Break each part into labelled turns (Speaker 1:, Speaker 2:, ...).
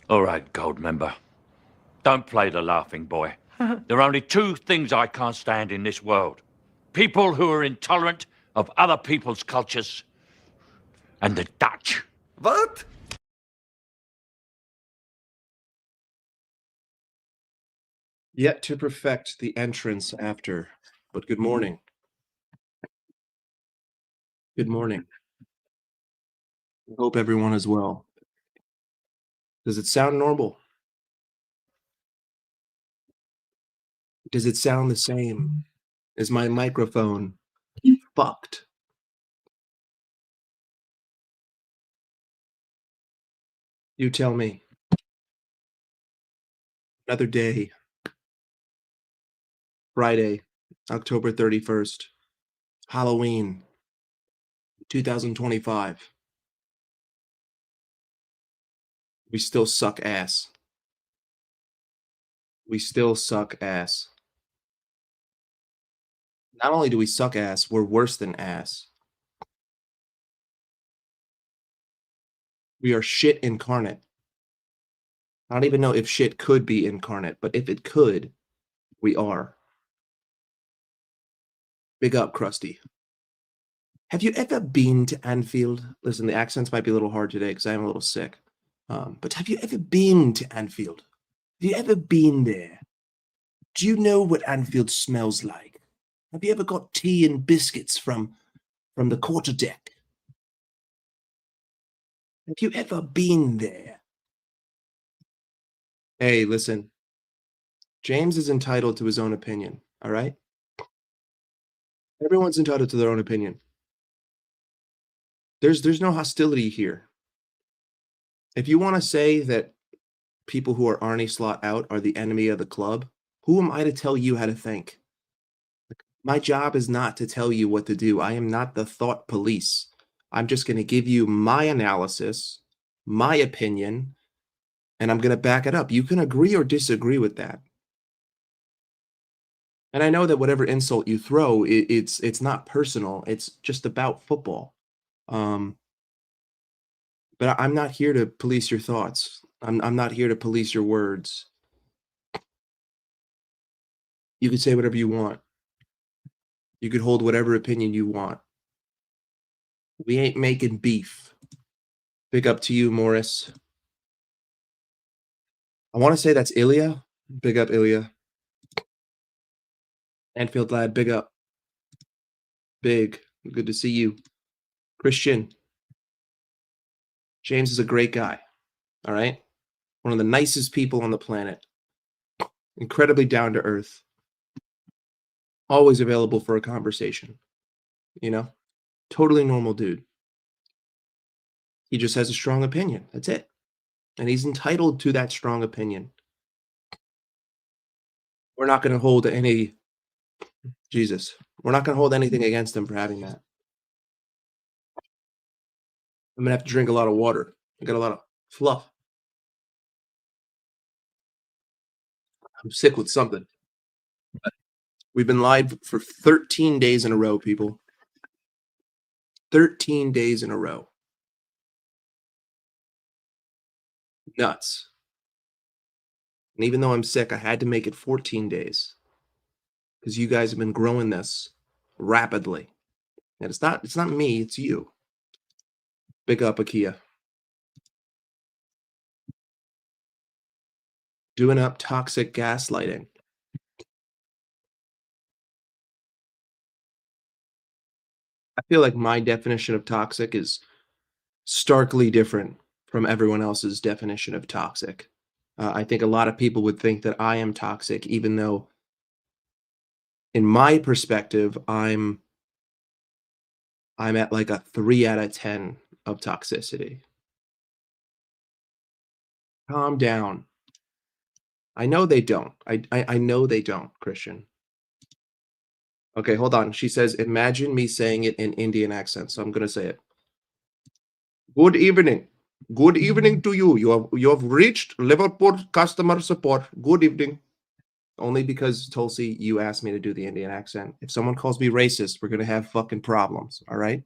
Speaker 1: All right, gold member. Don't play the laughing boy. There are only two things I can't stand in this world. People who are intolerant of other people's cultures and the Dutch.
Speaker 2: What?
Speaker 3: Yet to perfect the entrance after. But good morning. Good morning. I hope everyone is well. Does it sound normal? Does it sound the same? Is my microphone fucked? You tell me. Another day. Friday, October 31st. Halloween, 2025. We still suck ass. We still suck ass. Not only do we suck ass, we're worse than ass. We are shit incarnate. I don't even know if shit could be incarnate, but if it could, we are. Big up, Krusty. Have you ever been to Anfield? Listen, the accents might be a little hard today because I am a little sick. But have you ever been to Anfield? Have you ever been there? Do you know what Anfield smells like? Have you ever got tea and biscuits from the quarterdeck? Have you ever been there? Hey, listen. James is entitled to his own opinion, all right? Everyone's entitled to their own opinion. There's no hostility here. If you want to say that people who are Arnie Slot out are the enemy of the club, who am I to tell you how to think? My job is not to tell you what to do. I am not the thought police. I'm just going to give you my analysis, my opinion, and I'm going to back it up. You can agree or disagree with that. And I know that whatever insult you throw, it's not personal. It's just about football. But I'm not here to police your thoughts. I'm not here to police your words. You can say whatever you want. You could hold whatever opinion you want. We ain't making beef. Big up to you, Morris. I want to say that's Ilya. Big up, Ilya. Anfield lad, big up. Big. Good to see you. Christian. James is a great guy. All right? One of the nicest people on the planet. Incredibly down to earth. Always available for a conversation. You know? Totally normal dude. He just has a strong opinion. That's it. And he's entitled to that strong opinion. We're not going to hold any... Jesus. We're not going to hold anything against him for having that. I'm going to have to drink a lot of water. I got a lot of fluff. I'm sick with something. We've been live for 13 days in a row, people. 13 days in a row. Nuts. And even though I'm sick, I had to make it 14 days. Because you guys have been growing this rapidly. And it's not me, it's you. Big up, Akia. Doing up toxic gaslighting. I feel like my definition of toxic is starkly different from everyone else's definition of toxic. I think a lot of people would think that I am toxic, even though in my perspective, I'm at like a 3 out of 10 of toxicity. Calm down. I know they don't. I know they don't, Christian. Okay, hold on. She says, imagine me saying it in Indian accent. So I'm going to say it. Good evening. Good evening to you. You have reached Liverpool customer support. Good evening. Only because, Tulsi, you asked me to do the Indian accent. If someone calls me racist, we're going to have fucking problems. All right?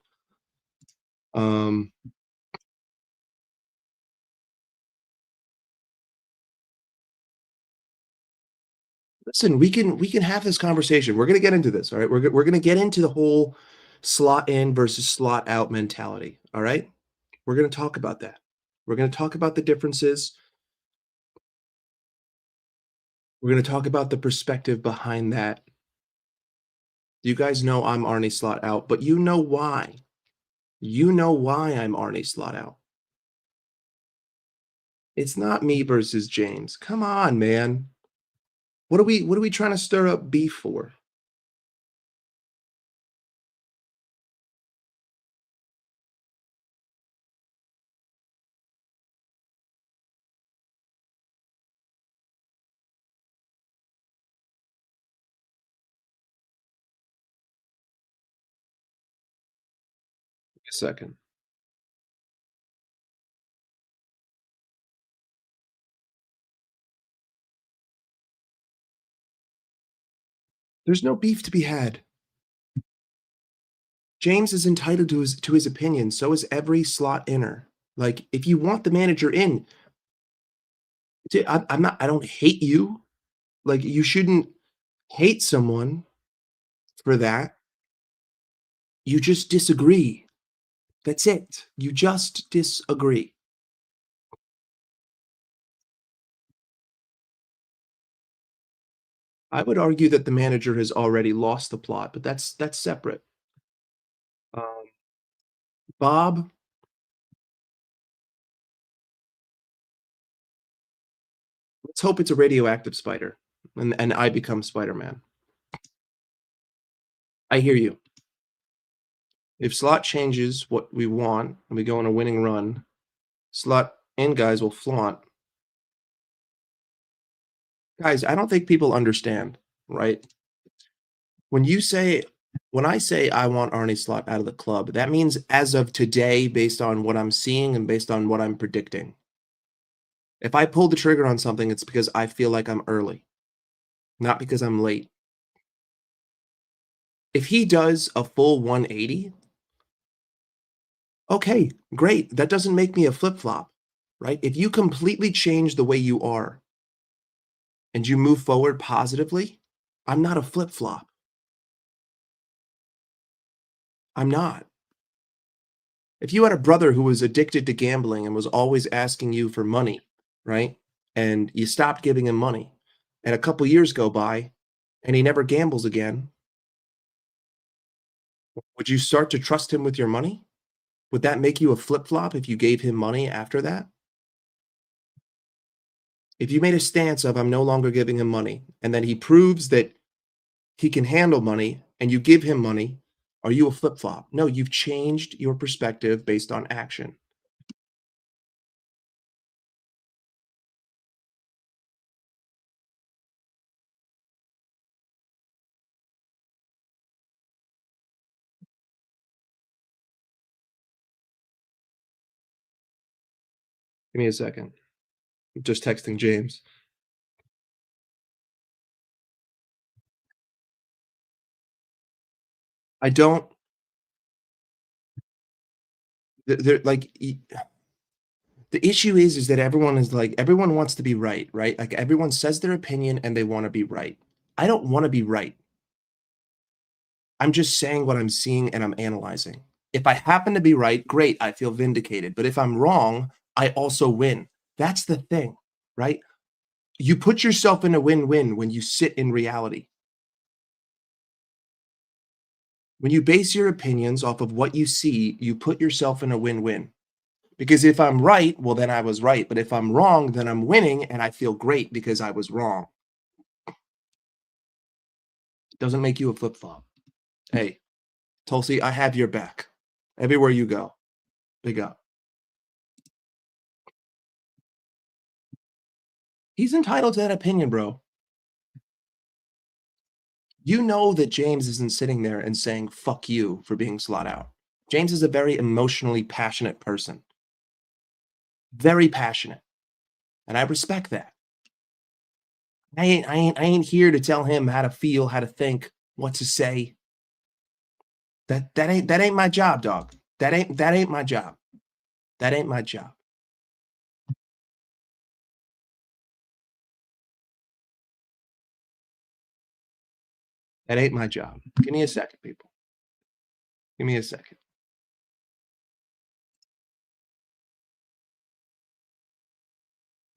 Speaker 3: Listen, we can have this conversation. We're gonna get into this, all right? We're gonna get into the whole slot in versus slot out mentality, all right? We're gonna talk about that. We're gonna talk about the differences. We're gonna talk about the perspective behind that. You guys know I'm Arnie slot out, but you know why. You know why I'm Arnie slot out. It's not me versus James. Come on, man. What are we trying to stir up beef for? A second. There's no beef to be had. James is entitled to his opinion. So is every slot inner. Like, if you want the manager in, I'm not. I don't hate you. Like, you shouldn't hate someone for that. You just disagree. That's it. You just disagree. I would argue that the manager has already lost the plot, but that's separate. Um, Bob, let's hope it's a radioactive spider, and I become Spider-Man. I hear you. If slot changes what we want and we go on a winning run, slot in guys will flaunt. Guys, I don't think people understand, right? When you say when I say I want Arnie Slot out of the club, that means as of today, based on what I'm seeing and based on what I'm predicting. If I pull the trigger on something, it's because I feel like I'm early, not because I'm late. If he does a full 180, okay, great. That doesn't make me a flip-flop, right? If you completely change the way you are and you move forward positively, I'm not a flip-flop. I'm not. If you had a brother who was addicted to gambling and was always asking you for money, right? And you stopped giving him money, and a couple years go by and he never gambles again, would you start to trust him with your money? Would that make you a flip-flop if you gave him money after that? If you made a stance of I'm no longer giving him money, and then he proves that he can handle money and you give him money, are you a flip-flop? No, you've changed your perspective based on action. Give me a second. I'm just texting James. I don't they're like the issue is that everyone is like everyone wants to be right, right? Like everyone says their opinion and they want to be right. I don't want to be right. I'm just saying what I'm seeing and I'm analyzing. If I happen to be right, great, I feel vindicated. But if I'm wrong, I also win. That's the thing, right? You put yourself in a win-win when you sit in reality. When you base your opinions off of what you see, you put yourself in a win-win. Because if I'm right, well, then I was right. But if I'm wrong, then I'm winning and I feel great because I was wrong. Doesn't make you a flip flop. Hey, Tulsi, I have your back everywhere you go. Big up. He's entitled to that opinion, bro. You know that James isn't sitting there and saying, fuck you for being slot out. James is a very emotionally passionate person, very passionate. And I respect that. I ain't here to tell him how to feel, how to think, what to say. That ain't my job, dog. That ain't my job. That ain't my job. That ain't my job. Give me a second, people. Give me a second.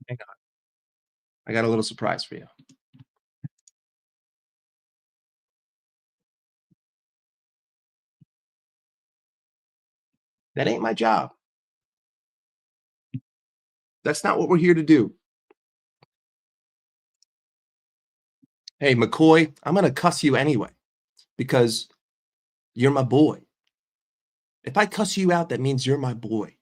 Speaker 3: Hang on. I got a little surprise for you. That ain't my job. That's not what we're here to do. Hey, McCoy, I'm going to cuss you anyway because you're my boy. If I cuss you out, that means you're my boy.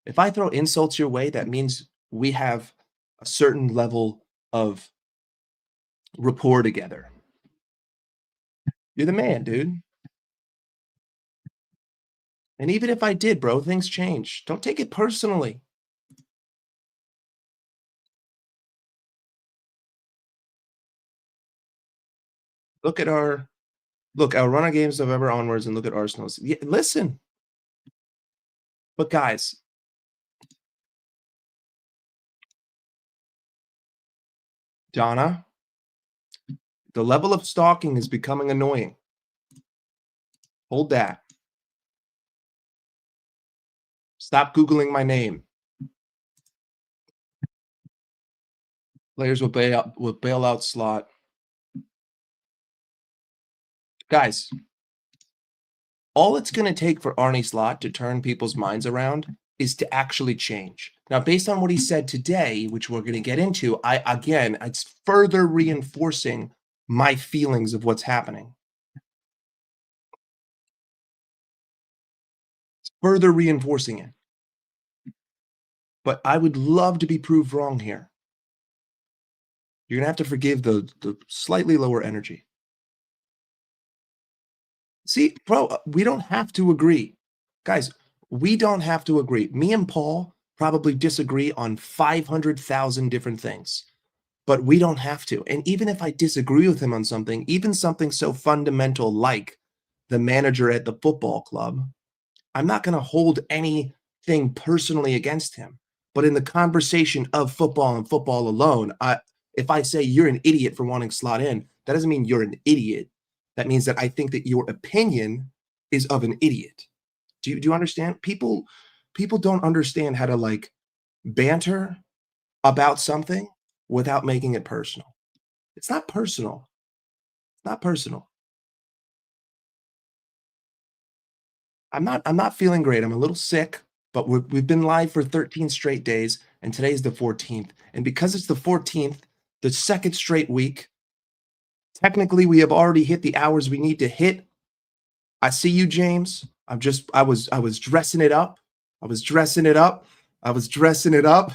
Speaker 3: If I throw insults your way, that means we have a certain level of rapport together. You're the man, dude. And even if I did, bro, things change. Don't take it personally. Look at our run of games November onwards and look at Arsenal's. Yeah, listen. But guys, Donna, the level of stalking is becoming annoying. Hold that. Stop Googling my name. Players will bail out slot. Guys, all it's going to take for Arnie Slot to turn people's minds around is to actually change. Now, based on what he said today, which we're going to get into, it's further reinforcing my feelings of what's happening. It's further reinforcing it. But I would love to be proved wrong here. You're going to have to forgive the slightly lower energy. See, bro, we don't have to agree. Guys, we don't have to agree. Me and Paul probably disagree on 500,000 different things, but we don't have to. And even if I disagree with him on something, even something so fundamental like the manager at the football club, I'm not going to hold anything personally against him. But in the conversation of football and football alone, if I say you're an idiot for wanting Slot in, that doesn't mean you're an idiot. That means that I think that your opinion is of an idiot. Do you understand? People don't understand how to like banter about something without making it personal. It's not personal. It's not personal. I'm not feeling great. I'm a little sick, but we've been live for 13 straight days, and today's the 14th. And because it's the 14th, the second straight week, technically we have already hit the hours we need to hit. I see you, James. I was dressing it up. I was dressing it up.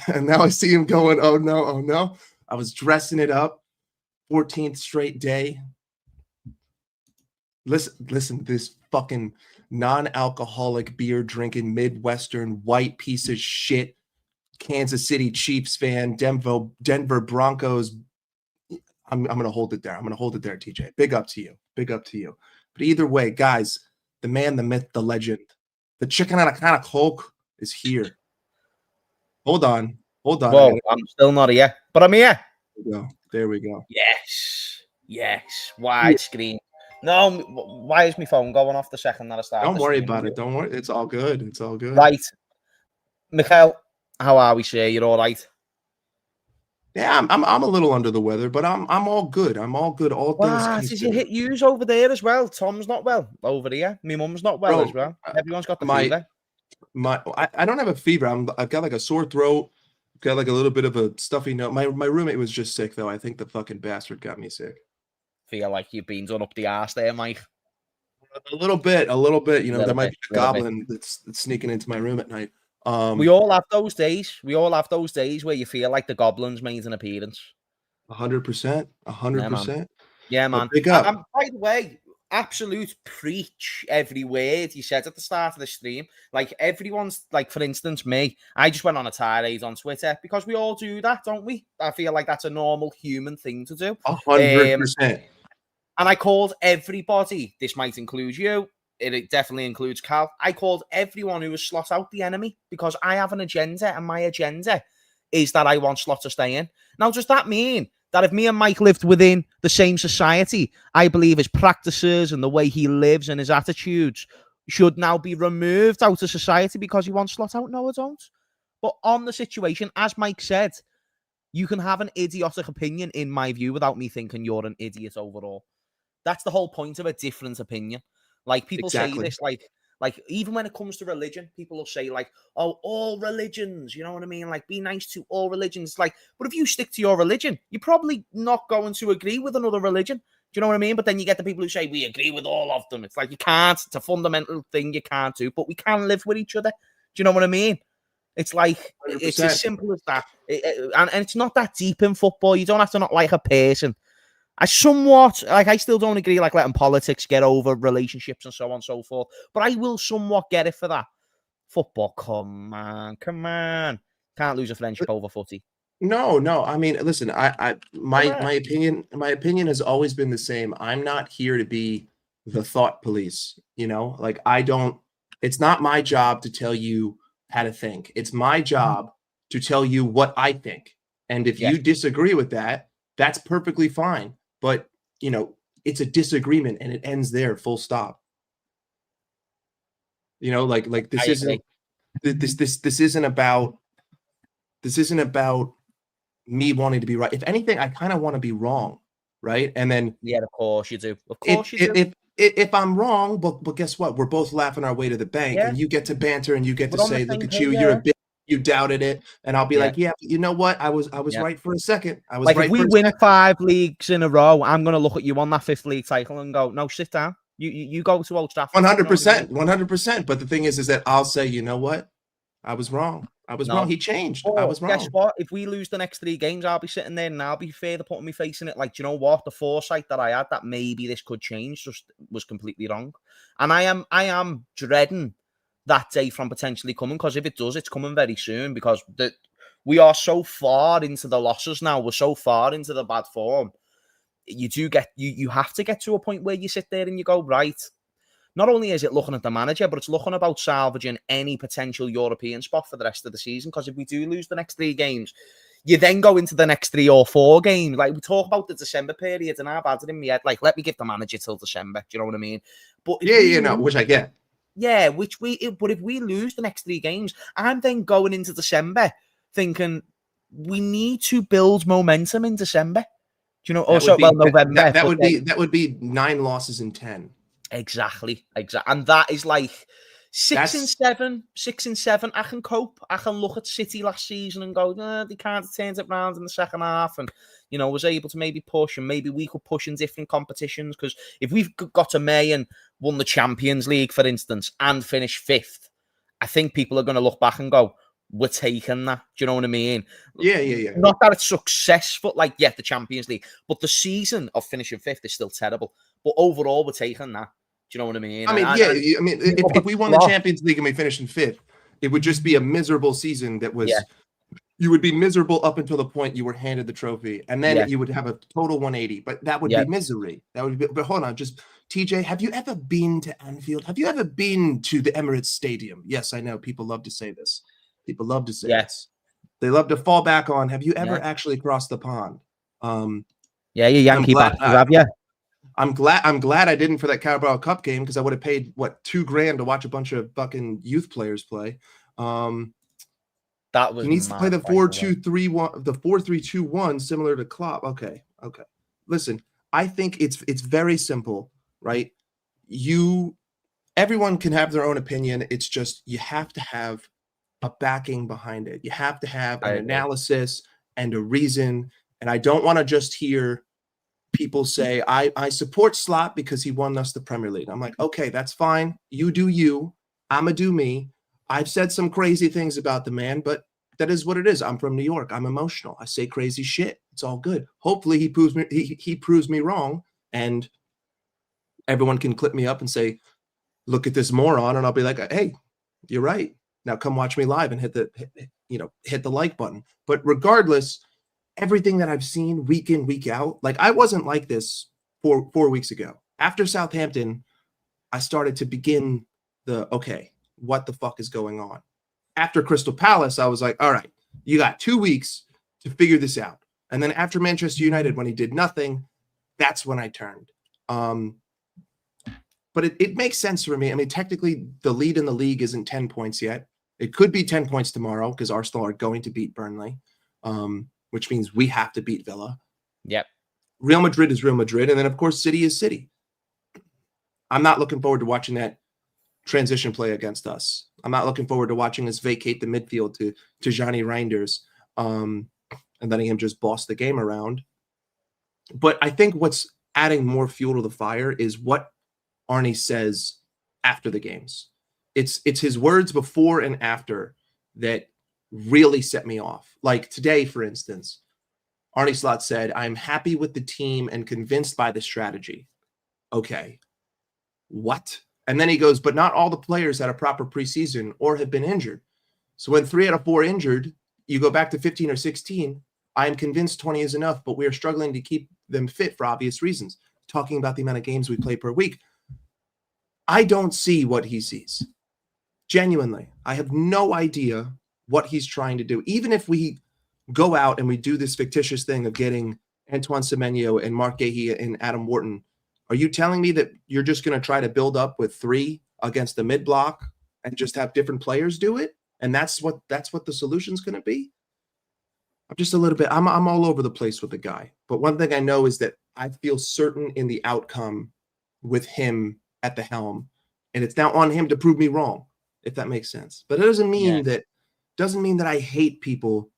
Speaker 3: And now I see him going, oh no. I was dressing it up. 14th straight day. Listen, this fucking non-alcoholic beer drinking Midwestern white piece of shit Kansas City Chiefs fan, Denver Broncos. I'm gonna hold it there. I'm gonna hold it there, TJ. Big up to you. Big up to you. But either way, guys, the man, the myth, the legend, the chicken on a can of Coke is here. Hold on.
Speaker 2: Whoa, I'm still not here, but I'm here.
Speaker 3: There we go.
Speaker 2: Yes. Widescreen. No, why is my phone going off the second that I start?
Speaker 3: Don't worry about it. Don't worry. It's all good.
Speaker 2: Right. Mikhail, how are we, sir? You're all right?
Speaker 3: Yeah, I'm a little under the weather, but I'm all good. I'm all good. All things considered.
Speaker 2: Did you hit yous over there as well? Tom's not well over here. My mum's not well as well. Everyone's got the fever.
Speaker 3: I don't have a fever. I've got like a sore throat. Got like a little bit of a stuffy nose. My roommate was just sick though. I think the fucking bastard got me sick.
Speaker 2: Feel like you've been done up the arse there, Mike.
Speaker 3: A little bit. You know, there might be a goblin that's sneaking into my room at night.
Speaker 2: We all have those days. Where you feel like the goblins made an appearance.
Speaker 3: 100%. 100%.
Speaker 2: Yeah, man.
Speaker 3: Big up.
Speaker 2: By the way, absolute preach every word you said at the start of the stream. Like everyone's, like for instance, me. I just went on a tirade on Twitter because we all do that, don't we? I feel like that's a normal human thing to do.
Speaker 3: 100%.
Speaker 2: And I called everybody. This might include you. It definitely includes Cal. I called everyone who was Slot out the enemy because I have an agenda, and my agenda is that I want Slot to stay in. Now, does that mean that if me and Mike lived within the same society, I believe his practices and the way he lives and his attitudes should now be removed out of society because he wants slot out. No, I don't. But on the situation, as Mike said, you can have an idiotic opinion, in my view, without me thinking you're an idiot overall. That's the whole point of a different opinion. Like, people say this, like even when it comes to religion, people will say like, oh, all religions, you know what I mean? Like, be nice to all religions. Like, but if you stick to your religion, you're probably not going to agree with another religion. Do you know what I mean? But then you get the people who say, we agree with all of them. It's like, you can't. It's a fundamental thing you can't do, but we can live with each other. Do you know what I mean? It's like, 100%. It's as simple as that. And it's not that deep in football. You don't have to not like a person. I still don't agree, like, letting politics get over relationships and so on and so forth. But I will somewhat get it for that. Football, come on. Can't lose a friendship over footy.
Speaker 3: No. I mean, listen, my opinion has always been the same. I'm not here to be the thought police, you know? Like, it's not my job to tell you how to think. It's my job to tell you what I think. And if you disagree with that, that's perfectly fine. But, you know, it's a disagreement and it ends there, full stop. You know, like this isn't about me wanting to be right. If anything, I kind of want to be wrong, right? And then
Speaker 2: of course you do. Of course you do.
Speaker 3: If I'm wrong, but guess what? We're both laughing our way to the bank, and you get to banter and you get to say, "Look at you, you're a bitch. You doubted it," and I'll be like, "Yeah, but you know what? I was right for a second. I was
Speaker 2: like,
Speaker 3: right."
Speaker 2: If we win 5 leagues in a row, I'm gonna look at you on that 5th league title and go, "No, sit down. You go to Old Trafford."
Speaker 3: 100%, 100%. But the thing is that I'll say, you know what? I was wrong. Wrong. He changed. I was wrong.
Speaker 2: Guess what? If we lose the next 3 games, I'll be sitting there and I'll be further putting my face in it. Like, do you know what? The foresight that I had that maybe this could change just was completely wrong. And I am dreading that day from potentially coming, because if it does, it's coming very soon, because we are so far into the losses now. We're so far into the bad form. You have to get to a point where you sit there and you go, right, not only is it looking at the manager, but it's looking about salvaging any potential European spot for the rest of the season. Because if we do lose the next 3 games, you then go into the next 3 or 4 games. Like, we talk about the December period, and I've had it in my head, like, let me give the manager till December. Do you know what I mean? But
Speaker 3: which I get.
Speaker 2: Yeah, but if we lose the next 3 games, I'm then going into December thinking we need to build momentum in December. Do you know? Also, November.
Speaker 3: That would be 9 losses in 10.
Speaker 2: Exactly. And that is like 6 and 7. I can cope. I can look at City last season and go, they can't turn it around in the second half, and, you know, was able to maybe push, and maybe we could push in different competitions. Because if we've got to May and won the Champions League, for instance, and finished 5th, I think people are going to look back and go, we're taking that. Do you know what I mean?
Speaker 3: Yeah.
Speaker 2: Not that it's successful, like, the Champions League, but the season of finishing 5th is still terrible. But overall, we're taking that. Do you know what I mean?
Speaker 3: If we won the Champions League and we finished in 5th, it would just be a miserable season. That was, you would be miserable up until the point you were handed the trophy, and then you would have a total 180. But that would be misery. That would be. But hold on, just TJ, have you ever been to Anfield? Have you ever been to the Emirates Stadium? Yes, I know people love to say this. People love to say this. They love to fall back on. Have you ever actually crossed the pond?
Speaker 2: You Yankee bastards, have you?
Speaker 3: I'm glad I didn't for that Carabao Cup game, because I would have paid $2,000 to watch a bunch of fucking youth players play.
Speaker 2: That was,
Speaker 3: he needs to play the 4-2-3-1, the 4-3-2-1, similar to Klopp. Okay. Listen, I think it's very simple, right? Everyone can have their own opinion. It's just you have to have a backing behind it. You have to have an analysis and a reason. And I don't want to just hear people say, I support Slot because he won us the Premier League. I'm like, okay, that's fine. You do you. I'ma do me. I've said some crazy things about the man, but that is what it is. I'm from New York. I'm emotional. I say crazy shit. It's all good. Hopefully he proves me wrong, and everyone can clip me up and say, look at this moron, and I'll be like, hey, you're right. Now come watch me live and hit the like button. But regardless, everything that I've seen week in, week out, like, I wasn't like this 4 weeks ago. After Southampton, I started to begin okay, what the fuck is going on? After Crystal Palace, I was like, all right, you got 2 weeks to figure this out. And then after Manchester United, when he did nothing, that's when I turned. But it makes sense for me. I mean, technically, the lead in the league isn't 10 points yet. It could be 10 points tomorrow because Arsenal are going to beat Burnley, which means we have to beat Villa.
Speaker 2: Yep.
Speaker 3: Real Madrid is Real Madrid. And then, of course, City is City. I'm not looking forward to watching that transition play against us. I'm not looking forward to watching us vacate the midfield to Johnny Reinders and letting him just boss the game around. But I think what's adding more fuel to the fire is what Arnie says after the games. It's his words before and after that really set me off. Like today, for instance, Arnie Slot said, "I'm happy with the team and convinced by the strategy." Okay. What? And then he goes, "But not all the players had a proper preseason or have been injured. So when 3 out of 4 injured, you go back to 15 or 16. I am convinced 20 is enough, but we are struggling to keep them fit for obvious reasons." Talking about the amount of games we play per week. I don't see what he sees. Genuinely, I have no idea what he's trying to do. Even if we go out and we do this fictitious thing of getting Antoine Semenyo and Mark Gahey and Adam Wharton, are you telling me that you're just going to try to build up with 3 against the mid block and just have different players do it? And that's what the solution's going to be? I'm just a little bit, I'm all over the place with the guy. But one thing I know is that I feel certain in the outcome with him at the helm. And it's now on him to prove me wrong, if that makes sense. But it doesn't mean that I hate people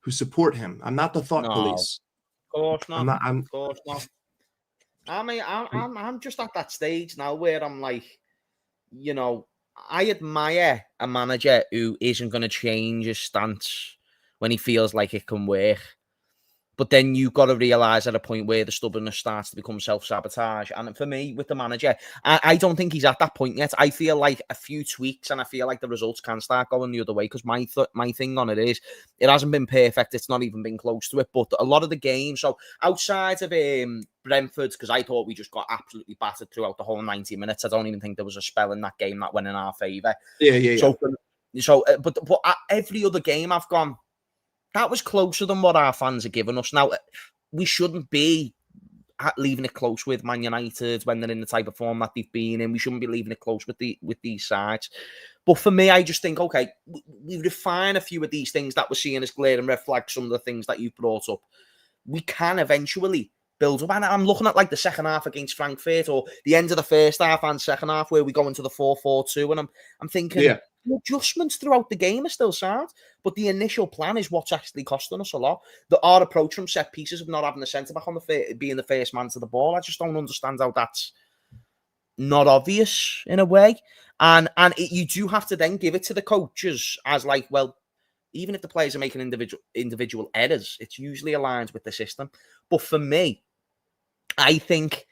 Speaker 3: who support him. I'm not the thought police.
Speaker 2: Of course not.
Speaker 3: Of
Speaker 2: course not. I mean, I'm just at that stage now where I'm like, you know, I admire a manager who isn't going to change his stance when he feels like it can work. But then you've got to realise at a point where the stubbornness starts to become self-sabotage. And for me, with the manager, I don't think he's at that point yet. I feel like a few tweaks and I feel like the results can start going the other way because my thing on it is it hasn't been perfect. It's not even been close to it. But a lot of the games, so outside of Brentford, because I thought we just got absolutely battered throughout the whole 90 minutes. I don't even think there was a spell in that game that went in our favour.
Speaker 3: Yeah.
Speaker 2: But every other game I've gone, that was closer than what our fans are giving us. Now, we shouldn't be leaving it close with Man United when they're in the type of form that they've been in. We shouldn't be leaving it close with these sides. But for me, I just think, okay, we refine a few of these things that we're seeing as glaring red flags, some of the things that you brought up. We can eventually build up. And I'm looking at like the second half against Frankfurt or the end of the first half and second half where we go into the 4-4-2. And I'm thinking... The adjustments throughout the game are still sound, but the initial plan is what's actually costing us a lot. Our approach from set pieces of not having the centre back on being the first man to the ball, I just don't understand how that's not obvious in a way. And you do have to then give it to the coaches as like, well, even if the players are making individual errors, it's usually aligned with the system. But for me, I think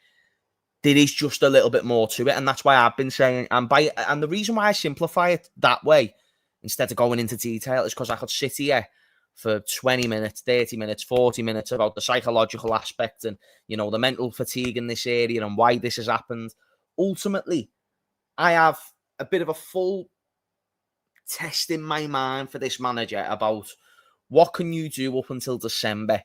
Speaker 2: there is just a little bit more to it, and that's why I've been saying, and the reason why I simplify it that way instead of going into detail is because I could sit here for 20 minutes, 30 minutes, 40 minutes about the psychological aspect and, you know, the mental fatigue in this area and why this has happened. Ultimately, I have a bit of a full test in my mind for this manager about what can you do up until December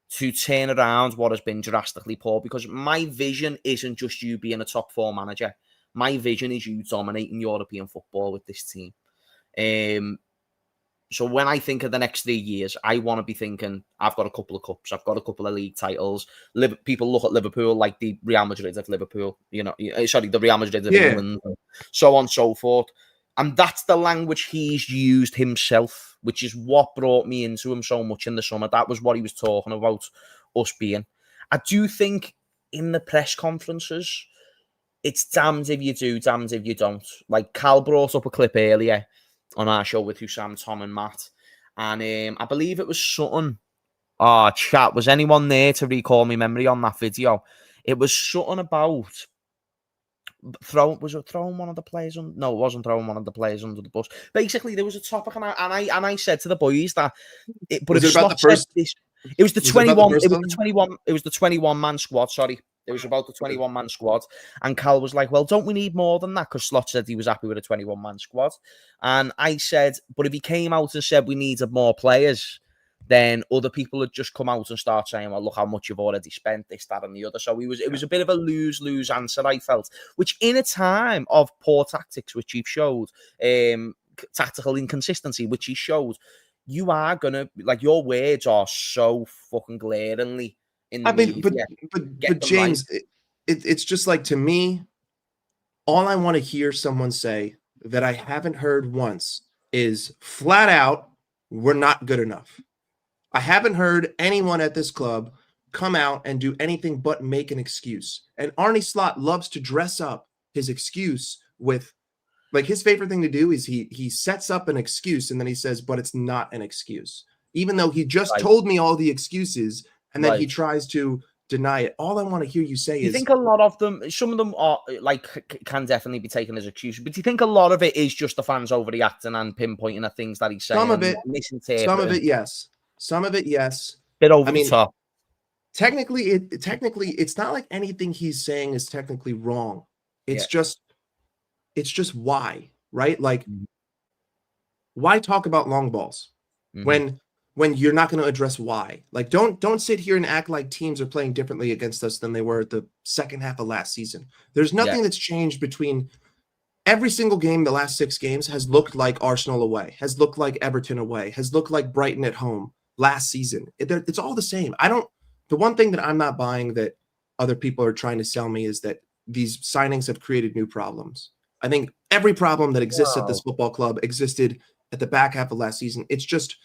Speaker 2: to turn around what has been drastically poor, because my vision isn't just you being a top 4 manager. My vision is you dominating European football with this team. So when I think of the next 3 years, I want to be thinking, I've got a couple of cups, I've got a couple of league titles. People look at Liverpool like the Real Madrid of Liverpool, the Real Madrid of England, and so on and so forth. And that's the language he's used himself, which is what brought me into him so much in the summer. That was what he was talking about, us being. I do think in the press conferences, it's damned if you do, damned if you don't. Like Cal brought up a clip earlier on our show with Hussam, Tom and Matt. And I believe it was something. Oh, chat, was anyone there to recall me memory on that video? It was something about... Was it throwing one of the players on? No, it wasn't throwing one of the players under the bus. Basically, there was a topic, and I said to the boys that. It was the 21. It was the 21-man squad. Sorry, it was about the 21-man squad. And Cal was like, "Well, don't we need more than that?" Because Slot said he was happy with a 21-man squad, and I said, "But if he came out and said we needed more players, then other people had just come out and start saying, well, look how much you've already spent, this, that, and the other. So it was a bit of a lose-lose answer, I felt, which in a time of poor tactics, which you've showed, tactical inconsistency, which he showed, you are gonna, like, your words are so fucking glaringly in the media.
Speaker 3: But James, it's just like, to me, all I want to hear someone say that I haven't heard once is flat out, we're not good enough. I haven't heard anyone at this club come out and do anything but make an excuse. And Arne Slot loves to dress up his excuse with, like, his favorite thing to do is he sets up an excuse and then he says, but it's not an excuse. Even though he just told me all the excuses and then he tries to deny it. All I want to hear you say is...
Speaker 2: You think a lot of them, some of them are, like, can definitely be taken as excuses, but do you think a lot of it is just the fans overreacting and pinpointing at things that he's saying?
Speaker 3: Some of it, yes. Some of it, yes.
Speaker 2: Bit over the top.
Speaker 3: Technically, it's not like anything he's saying is technically wrong. It's just why, right? Like, why talk about long balls when you're not going to address why? Like, don't sit here and act like teams are playing differently against us than they were at the second half of last season. There's nothing that's changed between every single game. The last 6 games has looked like Arsenal away, has looked like Everton away, has looked like Brighton at home last season. It's all the same. The one thing that I'm not buying that other people are trying to sell me is that these signings have created new problems. I think every problem that exists at this football club existed at the back half of last season. It's just,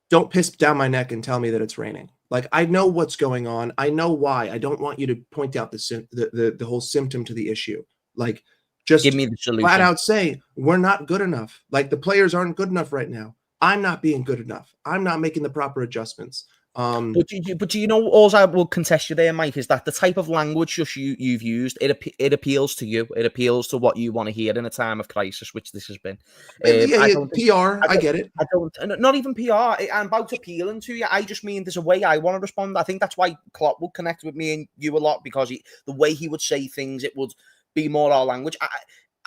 Speaker 3: don't piss down my neck and tell me that it's raining. Like, I know what's going on. I know why. I don't want you to point out the whole symptom to the issue. Like, just
Speaker 2: give me the solution.
Speaker 3: Flat out say, we're not good enough. Like, the players aren't good enough right now. I'm not being good enough. I'm not making the proper adjustments.
Speaker 2: But you know, all I will contest you there, Mike, is that the type of language you've used, it appeals to you. It appeals to what you want to hear in a time of crisis, which this has been.
Speaker 3: I get it.
Speaker 2: Not even PR. I'm about appealing to you. I just mean there's a way I want to respond. I think that's why Klopp would connect with me and you a lot, because the way he would say things, it would be more our language.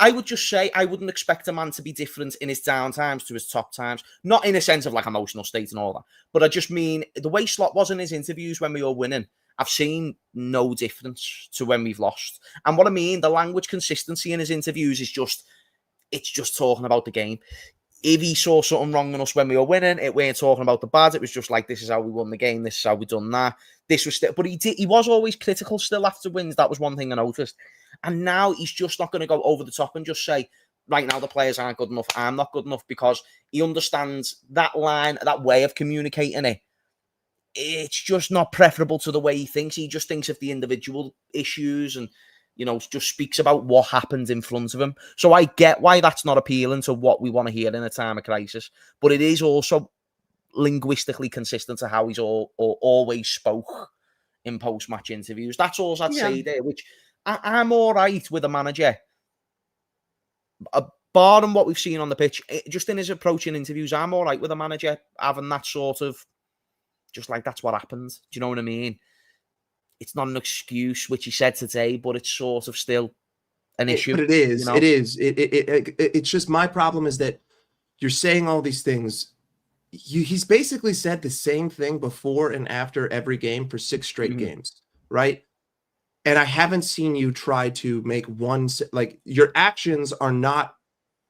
Speaker 2: I would just say I wouldn't expect a man to be different in his down times to his top times. Not in a sense of like emotional state and all that, but I just mean the way Slot was in his interviews when we were winning. I've seen no difference to when we've lost. And what I mean, the language consistency in his interviews is it's just talking about the game. If he saw something wrong in us when we were winning, it weren't talking about the bad. It was just like, this is how we won the game. This is how we done that. This was still, but he was always critical still after wins. That was one thing I noticed. And now he's just not going to go over the top and just say, right now the players aren't good enough. I'm not good enough, because he understands that line, that way of communicating it. It's just not preferable to the way he thinks. He just thinks of the individual issues and, you know, just speaks about what happened in front of him. So I get why that's not appealing to what we want to hear in a time of crisis. But it is also linguistically consistent to how he's always spoke in post-match interviews. That's all I'd say there, which I'm all right with a manager. Barring what we've seen on the pitch, just in his approach in interviews, I'm all right with a manager having that sort of, just like, that's what happens. Do you know what I mean? It's not an excuse, which he said today, but it's sort of still an issue.
Speaker 3: But it is. You know? It is. It's just, my problem is that you're saying all these things. He's basically said the same thing before and after every game for 6 straight games, right? And I haven't seen you try to make one, like, your actions are not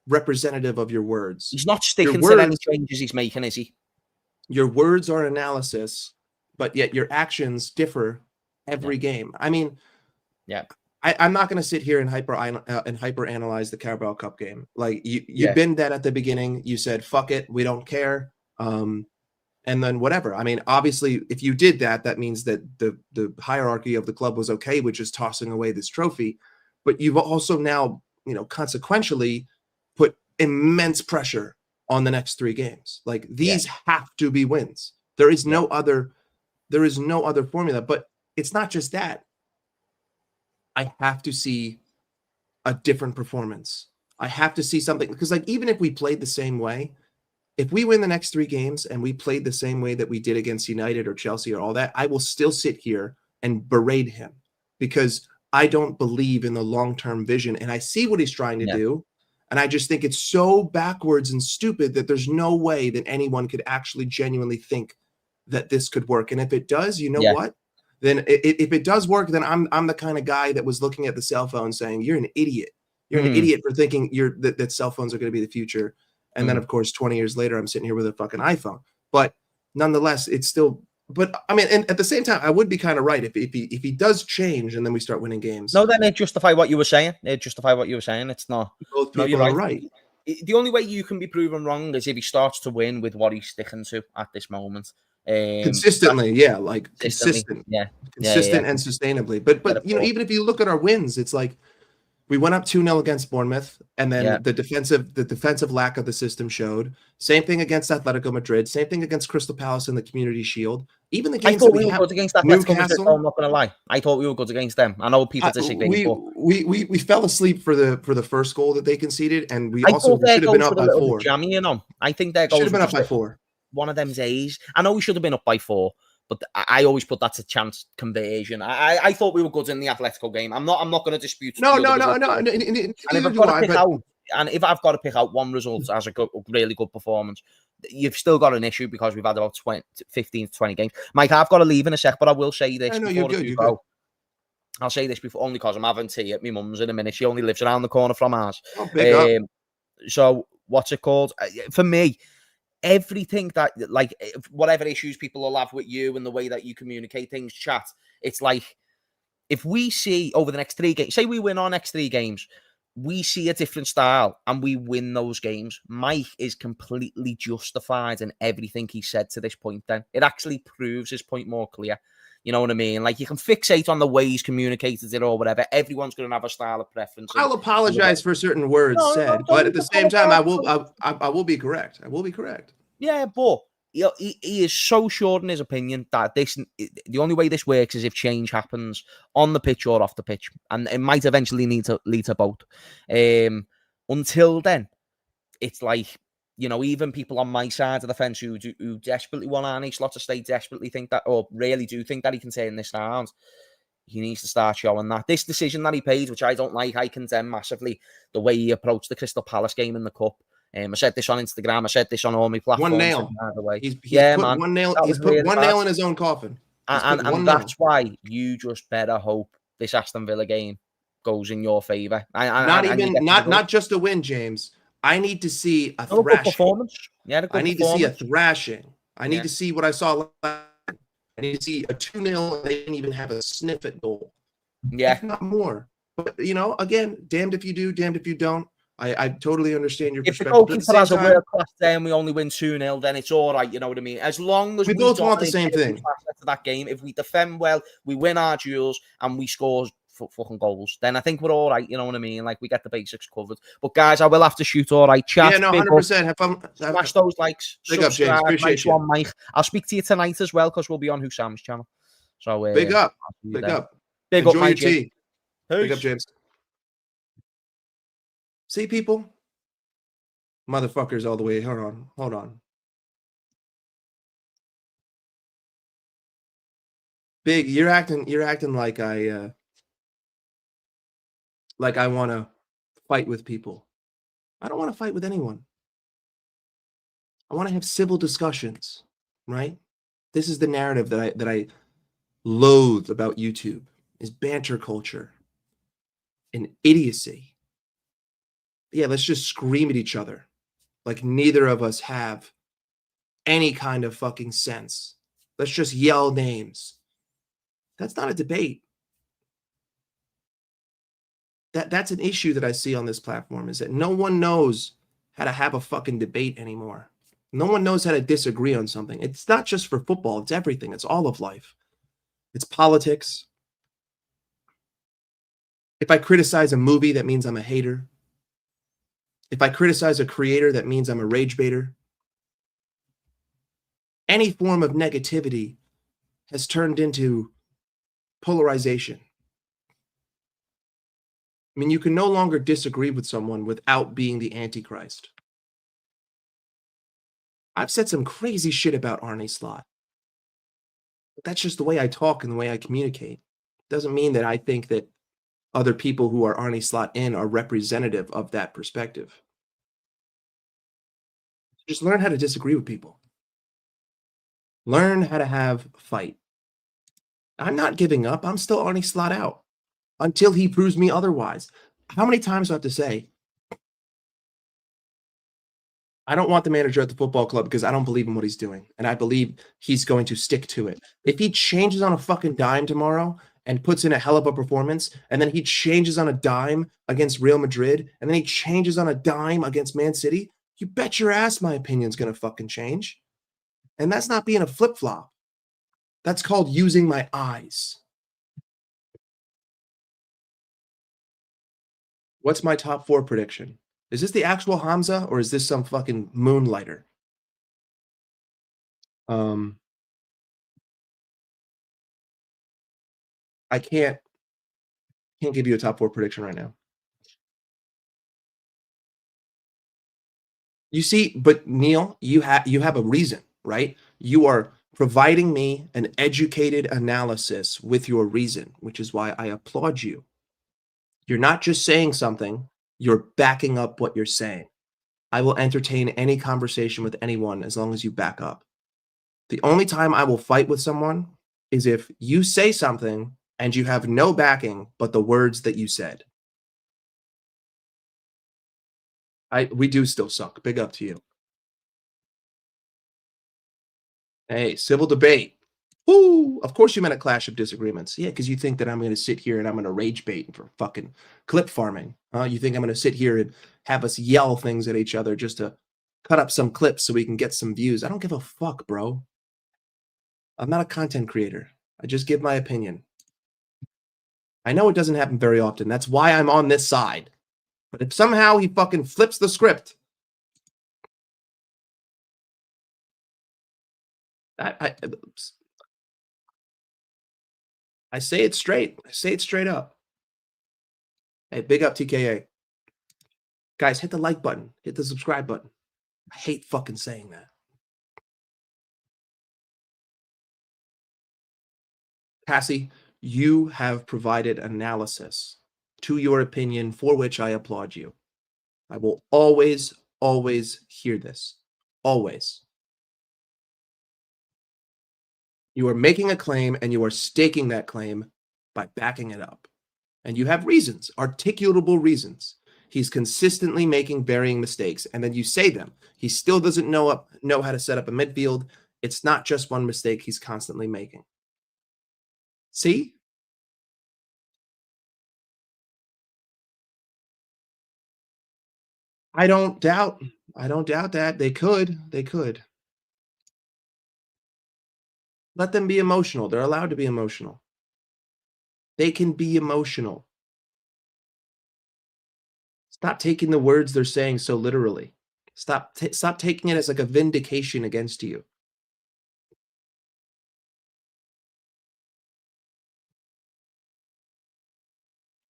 Speaker 3: representative of your words.
Speaker 2: He's not sticking to any changes he's making, is he?
Speaker 3: Your words are analysis, but yet your actions differ every game. I mean, I'm not going to sit here and hyper analyze the Carabao Cup game. Like, you've been that at the beginning. You said, fuck it, we don't care. And then whatever. I mean, obviously, if you did that, that means that the hierarchy of the club was okay with just tossing away this trophy. But you've also now, you know, consequentially put immense pressure on the next 3 games. Like, these have to be wins. There is no other formula. But it's not just that. I have to see a different performance. I have to see something, because, like, even if we played the same way, if we win the next 3 games and we played the same way that we did against United or Chelsea or all that, I will still sit here and berate him, because I don't believe in the long-term vision. And I see what he's trying to do. And I just think it's so backwards and stupid that there's no way that anyone could actually genuinely think that this could work. And if it does, you know what? Then if it does work, then I'm the kind of guy that was looking at the cell phone saying, you're an idiot. You're an idiot for thinking that cell phones are going to be the future. And then, of course, 20 years later, I'm sitting here with a fucking iPhone. But nonetheless, it's still. But I mean, and at the same time, I would be kind of right if he does change and then we start winning games.
Speaker 2: No, then it justify what you were saying. It's not.
Speaker 3: Both people
Speaker 2: you're
Speaker 3: are right.
Speaker 2: The only way you can be proven wrong is if he starts to win with what he's sticking to at this moment.
Speaker 3: Consistently, consistent, consistent and sustainably. But you know, even if you look at our wins, it's like we went up 2-0 against Bournemouth, and then the defensive lack of the system showed. Same thing against Atletico Madrid. Same thing against Crystal Palace in the Community Shield. Even the games
Speaker 2: we were good against Atletico Madrid. I'm not gonna lie. I thought we were good against them. I know people disagree.
Speaker 3: We fell asleep for the first goal that they conceded, and we also should have been up by 4.
Speaker 2: Jammy, you know, I think their goals
Speaker 3: should have been up by 4.
Speaker 2: One of them's A's. I know we should have been up by 4, but I always put that to chance conversion. I thought we were good in the Atletico game. I'm not going to dispute.
Speaker 3: No.
Speaker 2: And if I've got to pick out one result as a really good performance, you've still got an issue because we've had about 15 to 20 games. Mike, I've got to leave in a sec, but I will say this.
Speaker 3: You're good.
Speaker 2: I'll say this before, only because I'm having tea at my mum's in a minute. She only lives around the corner from ours.
Speaker 3: Oh, big up.
Speaker 2: So what's it called? For me, everything that, like, whatever issues people will have with you and the way that you communicate things, chat, it's like, if we see over the next 3 games, say we win our next 3 games, we see a different style and we win those games, Mike is completely justified in everything he said to this point. Then it actually proves his point more clear. You know what I mean? Like, you can fixate on the way he's communicated it or whatever. Everyone's going to have a style of preference.
Speaker 3: I'll apologize for certain words said, but at the same time, I will be correct. I will be correct.
Speaker 2: Yeah, but he is so sure in his opinion that the only way this works is if change happens on the pitch or off the pitch, and it might eventually lead to both. Until then, it's like, you know, even people on my side of the fence who desperately want Arne Slot to stay, desperately think that, or really do think that he can turn this around. He needs to start showing that. This decision that he paid, which I don't like, I condemn massively the way he approached the Crystal Palace game in the Cup. I said this on Instagram. I said this on all my platforms.
Speaker 3: 1 nail.
Speaker 2: By the way,
Speaker 3: he's put 1 nail. He's put really 1 nail in his own coffin.
Speaker 2: And that's why you just better hope this Aston Villa game goes in your favour.
Speaker 3: Not just a win, James. I need to see a thrashing.
Speaker 2: Performance.
Speaker 3: I need to see a thrashing. I need to see what I saw last. I need to see a 2-0. They didn't even have a sniff at goal.
Speaker 2: Yeah,
Speaker 3: if not more. But you know, again, damned if you do, damned if you don't. I totally understand your perspective.
Speaker 2: If the goalkeeper has a world class day and we only win 2-0, then it's all right. You know what I mean? As long as
Speaker 3: we both want the same thing.
Speaker 2: That game, if we defend well, we win our duels and we score fucking goals, then I think we're all right. You know what I mean? Like, we get the basics covered. But guys, I will have to shoot. All right, chat.
Speaker 3: Yeah, no, 100%. Have fun.
Speaker 2: Smash those likes.
Speaker 3: Big up, James. Appreciate you.
Speaker 2: Mike. I'll speak to you tonight as well because we'll be on Husam's channel. So
Speaker 3: big up. Big up. Enjoy your tea. Big up, James. See, people. Motherfuckers all the way. Hold on. Big, you're acting like I want to fight with people. I don't want to fight with anyone. I want to have civil discussions, right? This is the narrative that I loathe about YouTube, is banter culture and idiocy. Yeah, let's just scream at each other like neither of us have any kind of fucking sense. Let's just yell names. That's not a debate. That's an issue that I see on this platform, is that no one knows how to have a fucking debate anymore. No one knows how to disagree on something. It's not just for football. It's everything. It's all of life. It's politics. If I criticize a movie, that means I'm a hater. If I criticize a creator, that means I'm a rage baiter. Any form of negativity has turned into polarization. I mean, you can no longer disagree with someone without being the Antichrist. I've said some crazy shit about Arne Slot. But that's just the way I talk and the way I communicate. Doesn't mean that I think that other people who are Arnie Slot in are representative of that perspective. Just learn how to disagree with people. Learn how to have a fight. I'm not giving up. I'm still Arnie Slot out until he proves me otherwise. How many times do I have to say, I don't want the manager at the football club because I don't believe in what he's doing. And I believe he's going to stick to it. If he changes on a fucking dime tomorrow and puts in a hell of a performance, and then he changes on a dime against Real Madrid, and then he changes on a dime against Man City, you bet your ass my opinion's going to fucking change. And that's not being a flip-flop. That's called using my eyes. What's my top 4 prediction? Is this the actual Hamza or is this some fucking moonlighter? I can't give you a top 4 prediction right now. You see, but Neil, you have a reason, right? You are providing me an educated analysis with your reason, which is why I applaud you. You're not just saying something, you're backing up what you're saying. I will entertain any conversation with anyone as long as you back up. The only time I will fight with someone is if you say something and you have no backing but the words that you said. We do still suck. Big up to you. Hey, civil debate. Woo! Of course you meant a clash of disagreements. Yeah, because you think that I'm going to sit here and I'm going to rage bait for fucking clip farming. You think I'm going to sit here and have us yell things at each other just to cut up some clips so we can get some views. I don't give a fuck, bro. I'm not a content creator. I just give my opinion. I know it doesn't happen very often. That's why I'm on this side. But if somehow he fucking flips the script, I say it straight. I say it straight up. Hey, big up TKA. Guys, hit the like button. Hit the subscribe button. I hate fucking saying that. Cassie, you have provided analysis to your opinion for which I applaud you. I will always, always hear this. Always. You are making a claim and you are staking that claim by backing it up. And you have reasons, articulable reasons. He's consistently making varying mistakes, and then you say them. He still doesn't know how to set up a midfield. It's not just one mistake he's constantly making. See? I don't doubt that. They could. Let them be emotional. They're allowed to be emotional. They can be emotional. Stop taking the words they're saying so literally. Stop taking it as like a vindication against you.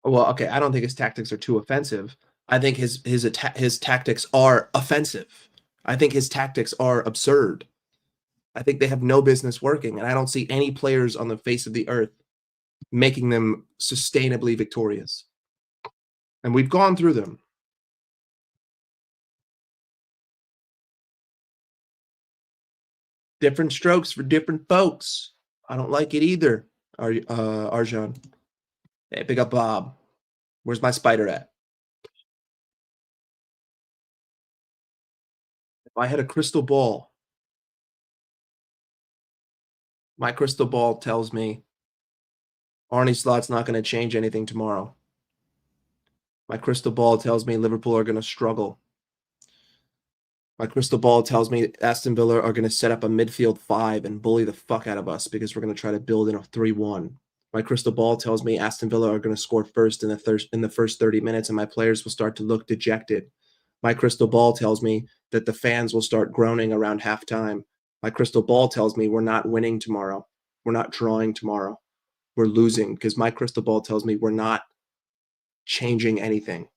Speaker 3: Well, okay, I don't think his tactics are too offensive. I think his tactics are offensive. I think his tactics are absurd. I think they have no business working, and I don't see any players on the face of the earth making them sustainably victorious. And we've gone through them. Different strokes for different folks. I don't like it either, Arjan. Hey, big up Bob. Where's my spider at? If I had a crystal ball, my crystal ball tells me Arnie Slot's not going to change anything tomorrow. My crystal ball tells me Liverpool are going to struggle. My crystal ball tells me Aston Villa are going to set up a midfield 5 and bully the fuck out of us because we're going to try to build in a 3-1. My crystal ball tells me Aston Villa are going to score first in the first 30 minutes and my players will start to look dejected. My crystal ball tells me that the fans will start groaning around halftime. My crystal ball tells me we're not winning tomorrow. We're not drawing tomorrow. We're losing because my crystal ball tells me we're not changing anything.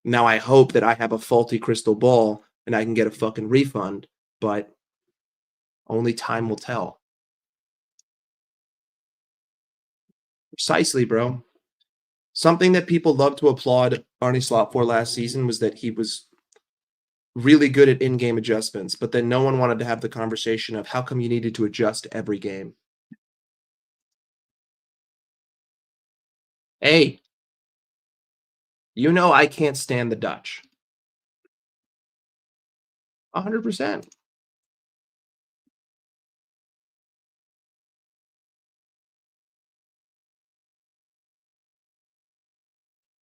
Speaker 3: Now, I hope that I have a faulty crystal ball and I can get a fucking refund, but only time will tell. Precisely, bro. Something that people loved to applaud Arne Slot for last season was that he was really good at in-game adjustments, but then no one wanted to have the conversation of how come you needed to adjust every game. Hey, you know I can't stand the Dutch. 100%.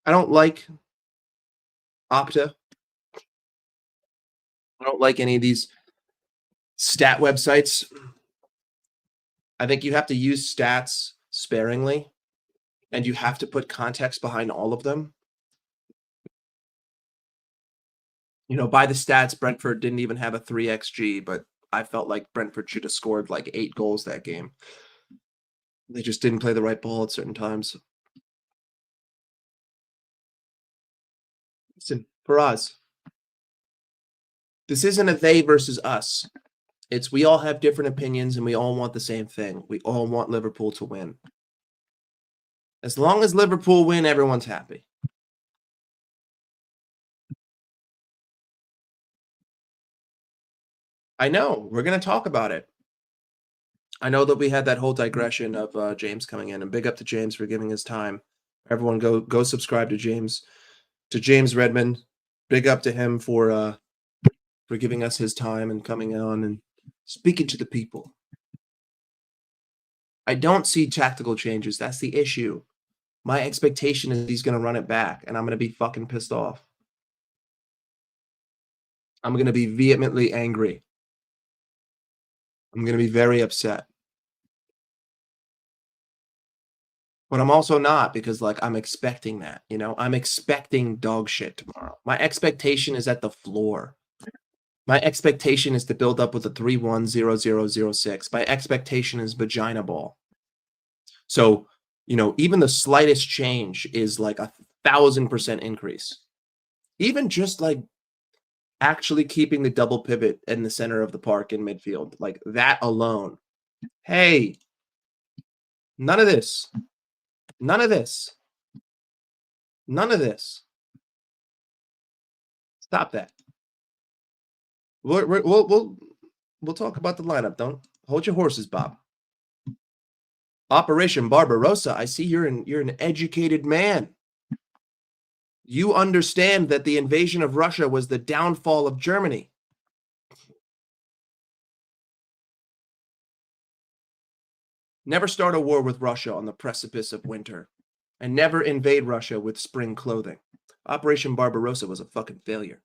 Speaker 3: I don't like Opta. I don't like any of these stat websites. I think you have to use stats sparingly, and you have to put context behind all of them. You know, by the stats, Brentford didn't even have a 3xG, but I felt like Brentford should have scored like 8 goals that game. They just didn't play the right ball at certain times. Listen, for us, this isn't a they versus us. It's we all have different opinions and we all want the same thing. We all want Liverpool to win. As long as Liverpool win, everyone's happy. I know. We're going to talk about it. I know that we had that whole digression of James coming in, and big up to James for giving his time. Everyone go subscribe to James Redmond. Big up to him for giving us his time and coming on and speaking to the people. I don't see tactical changes. That's the issue. My expectation is he's going to run it back, and I'm going to be fucking pissed off. I'm going to be vehemently angry. I'm going to be very upset. But I'm also not, because like I'm expecting that, you know, I'm expecting dog shit tomorrow. My expectation is at the floor. My expectation is to build up with a 3-1-0-0-0-6. My expectation is vagina ball. So, you know, even the slightest change is like 1,000% increase. Even just like actually keeping the double pivot in the center of the park in midfield, like that alone. Hey, none of this. None of this. None of this. Stop that. We'll talk about the lineup. Don't hold your horses, Bob. Operation Barbarossa. I see you're an educated man. You understand that the invasion of Russia was the downfall of Germany. Never start a war with Russia on the precipice of winter, and never invade Russia with spring clothing. Operation Barbarossa was a fucking failure.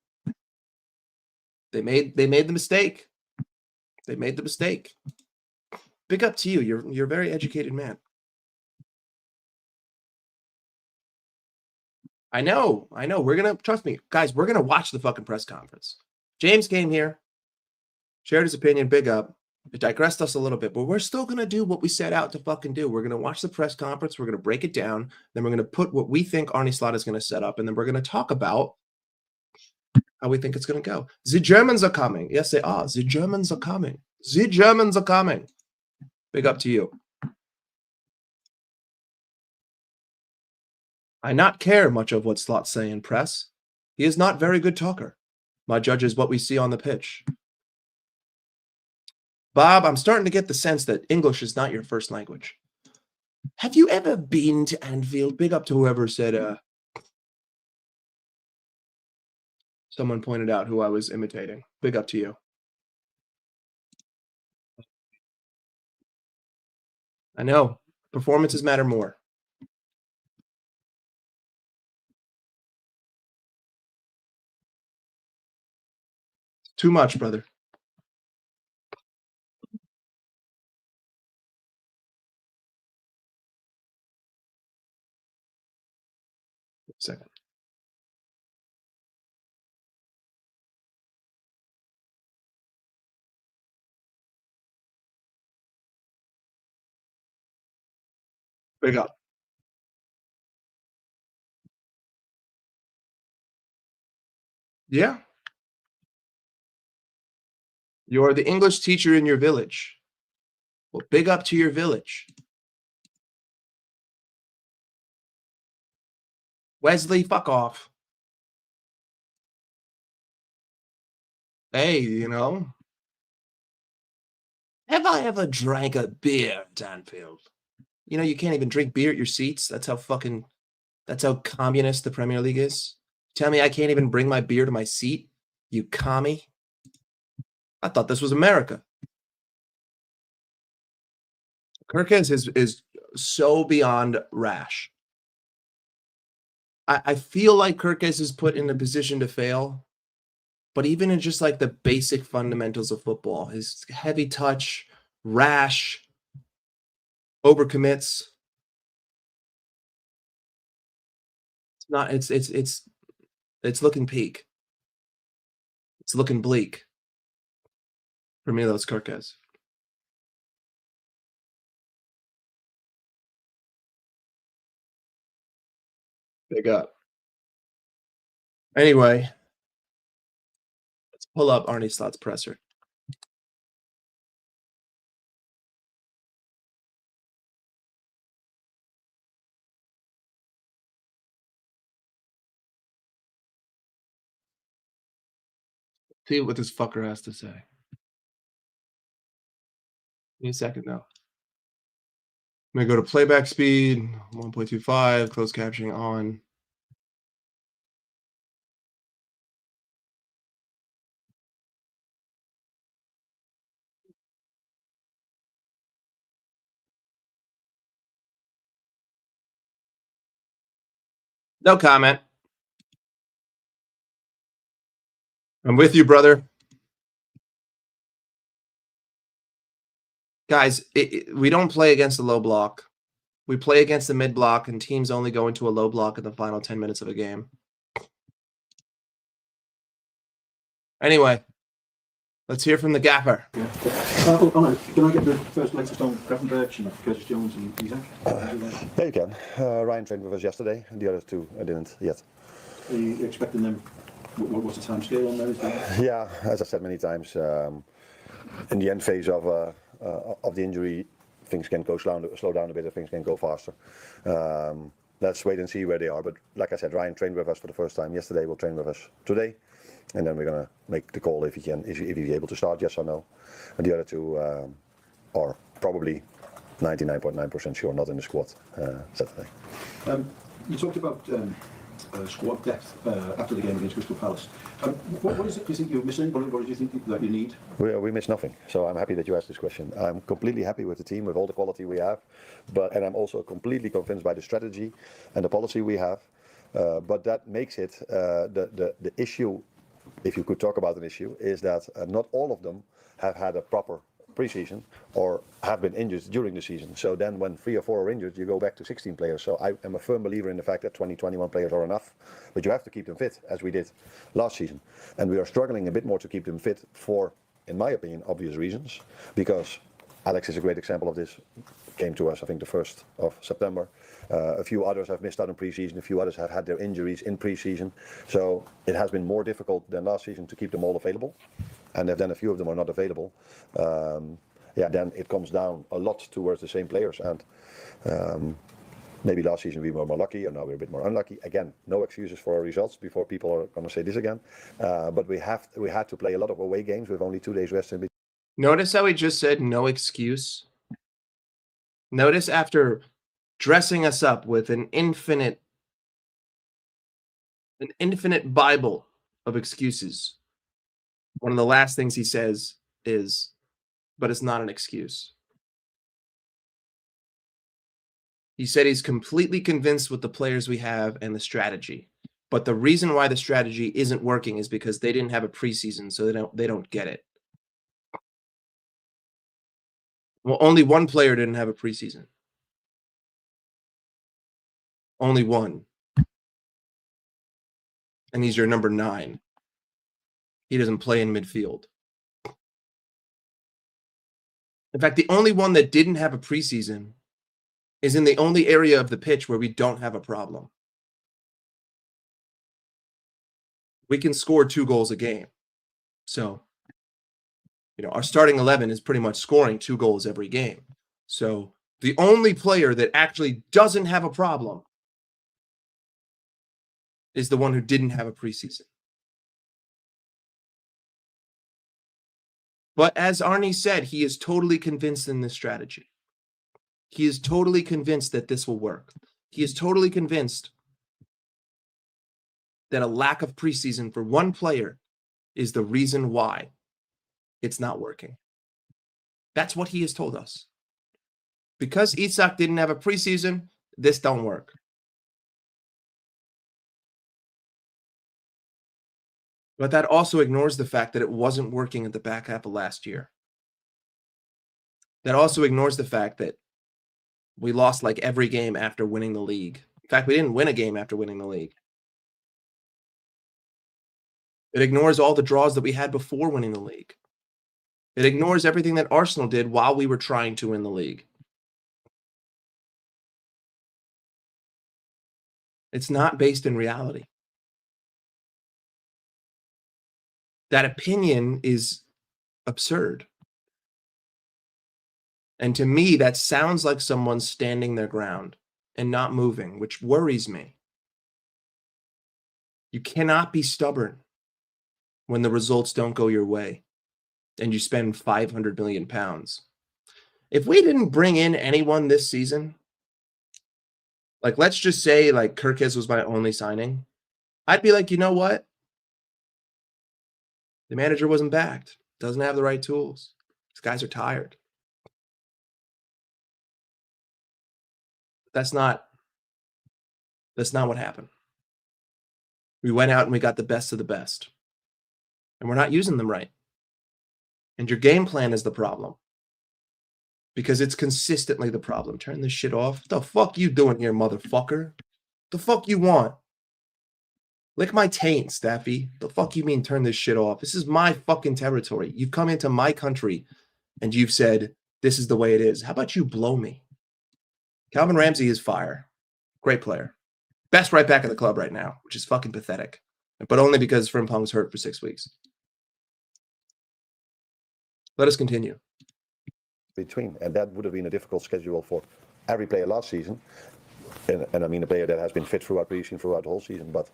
Speaker 3: They made the mistake. They made the mistake. Big up to you. You're a very educated man. I know. We're gonna trust me, guys. We're gonna watch the fucking press conference. James came here, shared his opinion. Big up. It digressed us a little bit, but we're still gonna do what we set out to fucking do. We're gonna watch the press conference. We're gonna break it down. Then we're gonna put what we think Arne Slot is gonna set up, and then we're gonna talk about how we think it's gonna go. The Germans are coming. Yes, they are. The Germans are coming. The Germans are coming. Big up to you. I not care much of what Slot say in press. He is not very good talker. My judge is what we see on the pitch. Bob, I'm starting to get the sense that English is not your first language. Have you ever been to Anfield? Big up to whoever said, someone pointed out who I was imitating. Big up to you. I know. Performances matter more. Too much, brother. Second. Big up. Yeah. You're the English teacher in your village. Well, big up to your village. Wesley, fuck off. Hey, you know, have I ever drank a beer, Danfield? You know, you can't even drink beer at your seats. That's how communist the Premier League is. Tell me I can't even bring my beer to my seat, you commie? I thought this was America. Kirkes is so beyond rash. I feel like Kirkes is put in a position to fail, but even in just like the basic fundamentals of football, his heavy touch, rash, overcommits. It's not. It's looking peak. It's looking bleak for Milos Kirkes. Big up. Anyway, let's pull up Arne Slot's presser. See what this fucker has to say. Give me a second now. I'm going to go to playback speed, 1.25, closed captioning on. No comment. I'm with you, brother. Guys, we don't play against the low block. We play against the mid block, and teams only go into a low block in the final 10 minutes of a game. Anyway, let's hear from the gaffer.
Speaker 4: Yeah. Can I get the first latest on Gravenberch and Curtis Jones and Isaac?
Speaker 5: Yeah, you can. Ryan trained with us yesterday, and the other two I didn't yet.
Speaker 4: Are you expecting them? What's the time scale on those?
Speaker 5: Yeah, as I said many times, in the end phase of the injury, things can go slow down a bit, things can go faster. Let's wait and see where they are. But like I said, Ryan trained with us for the first time yesterday. Will train with us today, and then we're gonna make the call if he's able to start, yes or no. And the other two are probably 99.9% sure not in the squad Saturday.
Speaker 4: You talked about squad depth after the game against Crystal Palace. What is it you think you're missing? What do you think that you need?
Speaker 5: We miss nothing, so I'm happy that you asked this question. I'm completely happy with the team, with all the quality we have, and I'm also completely convinced by the strategy and the policy we have. But that makes it the issue, if you could talk about an issue, is that not all of them have had a proper pre-season or have been injured during the season. So then when 3 or 4 are injured, you go back to 16 players. So I am a firm believer in the fact that 20, 21 players are enough, but you have to keep them fit, as we did last season. And we are struggling a bit more to keep them fit for, in my opinion, obvious reasons, because Alex is a great example of this. Came to us, I think, the 1st of September. A few others have missed out on pre-season. A few others have had their injuries in pre-season. So it has been more difficult than last season to keep them all available. And if then a few of them are not available, then it comes down a lot towards the same players. And maybe last season we were more lucky, and now we're a bit more unlucky. Again, no excuses for our results before people are going to say this again. But we had to play a lot of away games with only 2 days rest in between.
Speaker 3: Notice how he just said no excuse. Notice after dressing us up with an infinite Bible of excuses, one of the last things he says is, but it's not an excuse. He said he's completely convinced with the players we have and the strategy. But the reason why the strategy isn't working is because they didn't have a preseason, so they don't get it. Well, only one player didn't have a preseason. Only one. And he's your number 9. He doesn't play in midfield. In fact, the only one that didn't have a preseason is in the only area of the pitch where we don't have a problem. We can score 2 goals a game. So, our starting 11 is pretty much scoring 2 goals every game. So the only player that actually doesn't have a problem is the one who didn't have a preseason. But as Arnie said, he is totally convinced in this strategy. He is totally convinced that this will work. He is totally convinced that a lack of preseason for one player is the reason why it's not working. That's what he has told us. Because Isak didn't have a preseason, this don't work. But that also ignores the fact that it wasn't working at the back half of last year. That also ignores the fact that we lost like every game after winning the league. In fact, we didn't win a game after winning the league. It ignores all the draws that we had before winning the league. It ignores everything that Arsenal did while we were trying to win the league. It's not based in reality. That opinion is absurd. And to me, that sounds like someone standing their ground and not moving, which worries me. You cannot be stubborn when the results don't go your way and you spend 500 million pounds. If we didn't bring in anyone this season, like let's just say like Kirkes was my only signing, I'd be like, you know what? The manager wasn't backed, doesn't have the right tools. These guys are tired. That's not what happened. We went out and we got the best of the best. And we're not using them right. And your game plan is the problem. Because it's consistently the problem. Turn this shit off. What the fuck you doing here, motherfucker? The fuck you want? Lick my taint, Staffy. The fuck you mean turn this shit off? This is my fucking territory. You've come into my country and you've said, this is the way it is. How about you blow me? Calvin Ramsey is fire. Great player. Best right back in the club right now, which is fucking pathetic. But only because Frimpong's hurt for 6 weeks. Let us continue.
Speaker 5: Between, and that would have been a difficult schedule for every player last season. And I mean a player that has been fit throughout preseason, throughout the whole season, but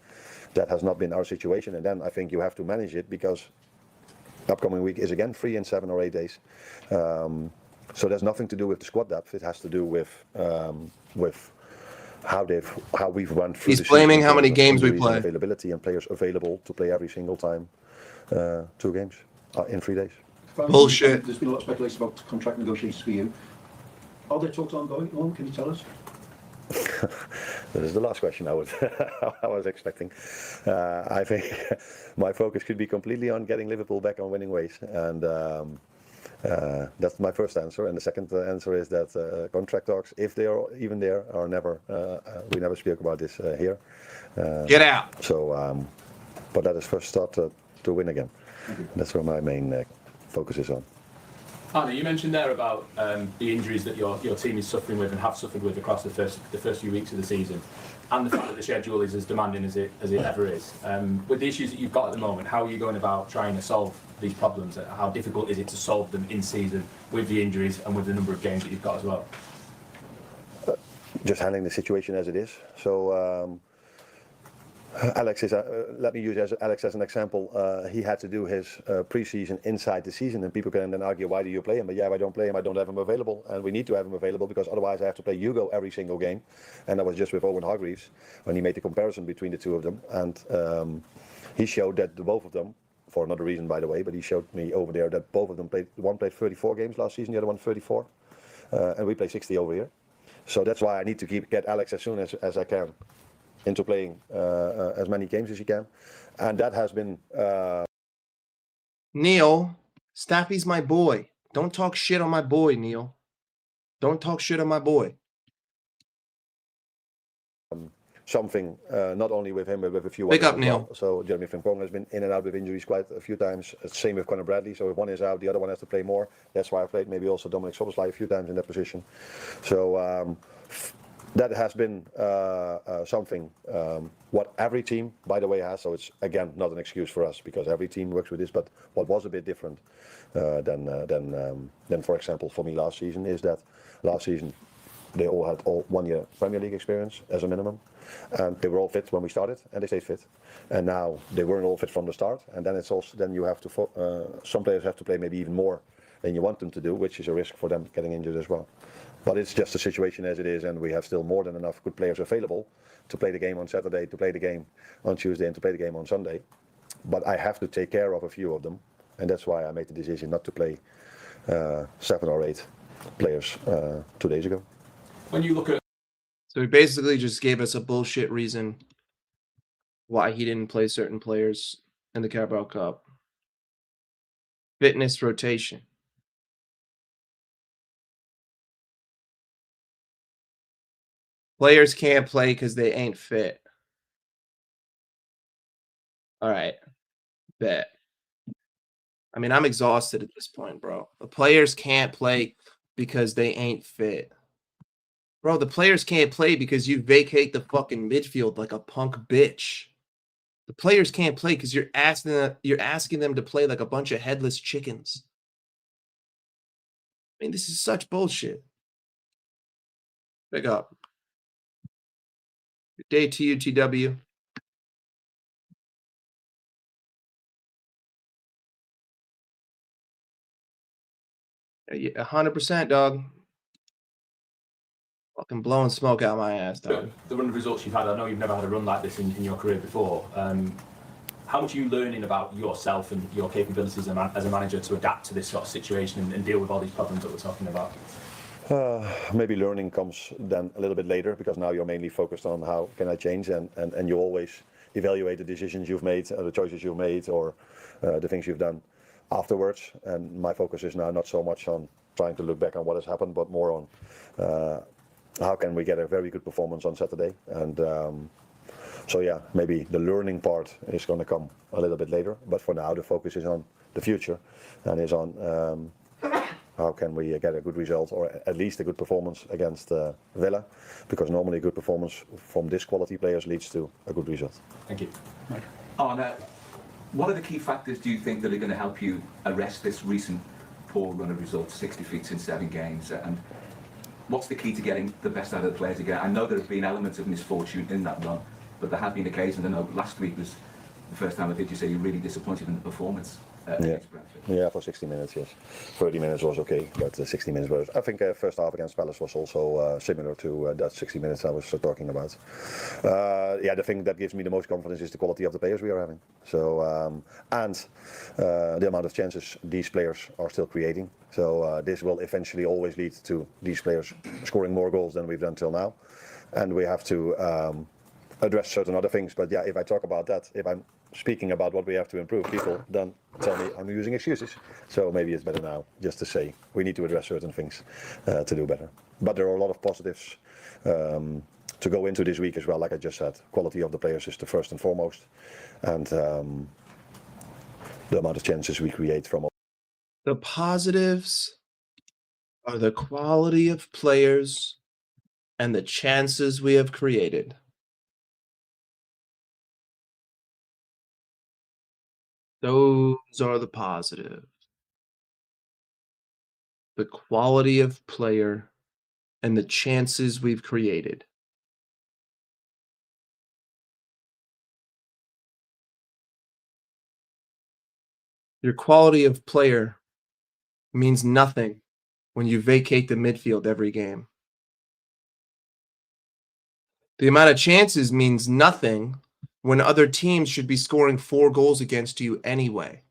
Speaker 5: that has not been our situation. And then I think you have to manage it because upcoming week is again 3 and 7 or 8 days. So there's nothing to do with the squad depth. It has to do with how we've run through.
Speaker 3: He's blaming how many games we play.
Speaker 5: Availability and players available to play every single time. 2 games in 3 days.
Speaker 3: Bullshit.
Speaker 4: There's been a lot of speculation about contract negotiations for you. Are there talks ongoing? Can you tell us?
Speaker 5: That is the last question I was expecting. I think my focus could be completely on getting Liverpool back on winning ways, and that's my first answer. And the second answer is that contract talks, if they are even there, are never. We never speak about this here.
Speaker 3: Get out.
Speaker 5: So, but that is first start to win again. That's where my main focus is on.
Speaker 6: Anna, you mentioned there about the injuries that your team is suffering with and have suffered with across the first few weeks of the season, and the fact that the schedule is as demanding as it ever is. With the issues that you've got at the moment, how are you going about trying to solve these problems? How difficult is it to solve them in season with the injuries and with the number of games that you've got as well?
Speaker 5: Just handling the situation as it is. So Alex is. Let me use Alex as an example. He had to do his preseason inside the season, and people can then argue, why do you play him? But yeah, if I don't play him, I don't have him available, and we need to have him available because otherwise I have to play Hugo every single game. And that was just with Owen Hargreaves when he made the comparison between the two of them, and he showed that the both of them, for another reason by the way, but he showed me over there that both of them played. One played 34 games last season, the other one 34, and we play 60 over here. So that's why I need to get Alex as soon as I can into playing as many games as you can, and that has been.
Speaker 3: Neil, Staffy's my boy. Don't talk shit on my boy, Neil. Don't talk shit on my boy.
Speaker 5: Something not only with him but with a few
Speaker 3: Big
Speaker 5: others
Speaker 3: up,
Speaker 5: as
Speaker 3: Neil.
Speaker 5: well. So Jeremy Frimpong has been in and out with injuries quite a few times. Same with Conor Bradley. So if one is out, the other one has to play more. That's why I played maybe also Dominic Szoboszlai a few times in that position. So. That has been something what every team, by the way, has. So it's again not an excuse for us because every team works with this. But what was a bit different than, for example, for me last season is that last season They all had 1 year Premier League experience as a minimum, and they were all fit when we started, and they stayed fit. And now they weren't all fit from the start, and then it's also then you have to some players have to play maybe even more than you want them to do, which is a risk for them getting injured as well. But it's just the situation as it is, and we have still more than enough good players available to play the game on Saturday, to play the game on Tuesday, and to play the game on Sunday. But I have to take care of a few of them, and that's why I made the decision not to play 7 or 8 players 2 days ago.
Speaker 6: When you look at
Speaker 3: So he basically just gave us a bullshit reason why he didn't play certain players in the Carabao Cup. Fitness rotation. Players can't play because they ain't fit. All right. Bet. I mean, I'm exhausted at this point, bro. The players can't play because they ain't fit. Bro, the players can't play because you vacate the fucking midfield like a punk bitch. The players can't play because you're asking them to play like a bunch of headless chickens. I mean, this is such bullshit. Pick up. Good day to you, TW. Yeah, 100%, dog. Fucking blowing smoke out my ass, dog.
Speaker 6: the run of results you've had, I know you've never had a run like this in your career before. How much are you learning about yourself and your capabilities as a manager to adapt to this sort of situation and deal with all these problems that we're talking about?
Speaker 5: Maybe learning comes then a little bit later, because now you're mainly focused on how can I change, and you always evaluate the decisions you've made, or the choices you've made, or the things you've done afterwards. And my focus is now not so much on trying to look back on what has happened, but more on how can we get a very good performance on Saturday. And so yeah, maybe the learning part is going to come a little bit later, but for now the focus is on the future, and is on how can we get a good result, or at least a good performance against Villa, because normally a good performance from this quality players leads to a good result.
Speaker 6: Thank you.
Speaker 7: Arne, what are the key factors do you think that are going to help you arrest this recent poor run of results, 6 defeats in 7 games, and what's the key to getting the best out of the players again? I know there have been elements of misfortune in that run, but there have been occasions. I know last week was the first time I heard you say you're really disappointed in the performance.
Speaker 5: Yeah, for 60 minutes, yes. 30 minutes was okay, but 60 minutes was... I think first half against Palace was also similar to that 60 minutes I was talking about. Yeah, the thing that gives me the most confidence is the quality of the players we are having. So, and the amount of chances these players are still creating. So this will eventually always lead to these players scoring more goals than we've done till now. And we have to address certain other things. But yeah, if I talk about that, if I'm speaking about what we have to improve, people then tell me I'm using excuses. So maybe it's better now just to say we need to address certain things to do better. But there are a lot of positives to go into this week as well. Like I just said, quality of the players is the first and foremost, and the amount of chances we create from all.
Speaker 3: The positives are the quality of players and the chances we have created. Those are the positive. The quality of player and the chances we've created. Your quality of player means nothing when you vacate the midfield every game. The amount of chances means nothing when other teams should be scoring 4 goals against you anyway.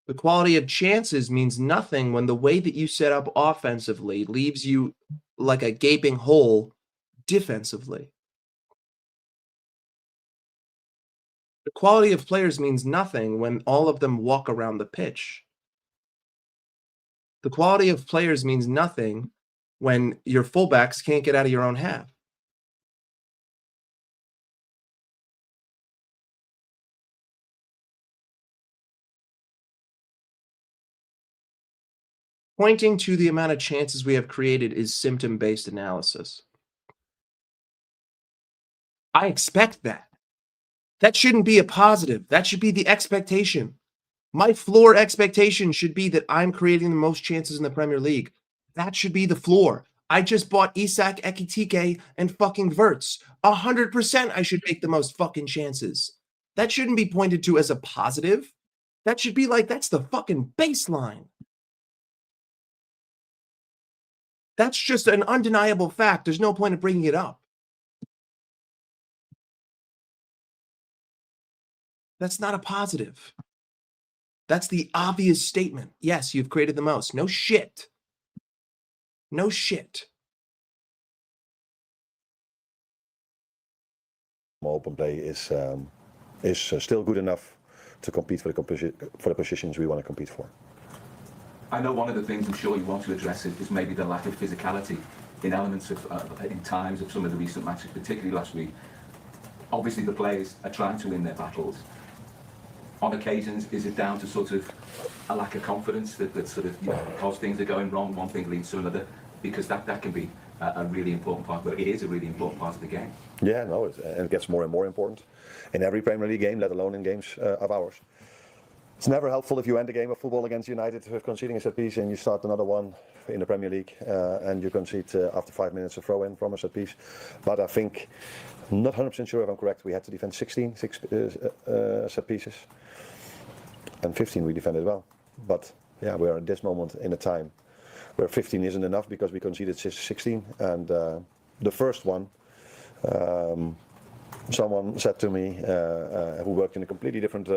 Speaker 3: The quality of chances means nothing when the way that you set up offensively leaves you like a gaping hole defensively. The quality of players means nothing when all of them walk around the pitch. The quality of players means nothing when your fullbacks can't get out of your own half. Pointing to the amount of chances we have created is symptom-based analysis. I expect that. That shouldn't be a positive. That should be the expectation. My floor expectation should be that I'm creating the most chances in the Premier League. That should be the floor. I just bought Isak, Ekitike, and fucking Verts. 100% I should make the most fucking chances. That shouldn't be pointed to as a positive. That should be like, that's the fucking baseline. That's just an undeniable fact. There's no point in bringing it up. That's not a positive. That's the obvious statement. Yes, you've created the most. No shit. No shit.
Speaker 5: Open play is still good enough to compete for the positions we want to compete for.
Speaker 7: I know one of the things I'm sure you want to address is maybe the lack of physicality in elements of, in times of some of the recent matches, particularly last week. Obviously, the players are trying to win their battles. On occasions, is it down to sort of a lack of confidence that sort of, because things are going wrong, one thing leads to another? Because that can be a really important part, but it is a really important part of the game.
Speaker 5: Yeah, no, it gets more and more important in every Premier League game, let alone in games of ours. It's never helpful if you end a game of football against United conceding a set piece and you start another one in the Premier League and you concede after 5 minutes a throw in from a set piece. But I think, I'm not 100% sure if I'm correct, we had to defend 16 set pieces and 15 we defended well. But yeah, we're at this moment in a time where 15 isn't enough because we conceded 16. And the first one, someone said to me, who worked in a completely different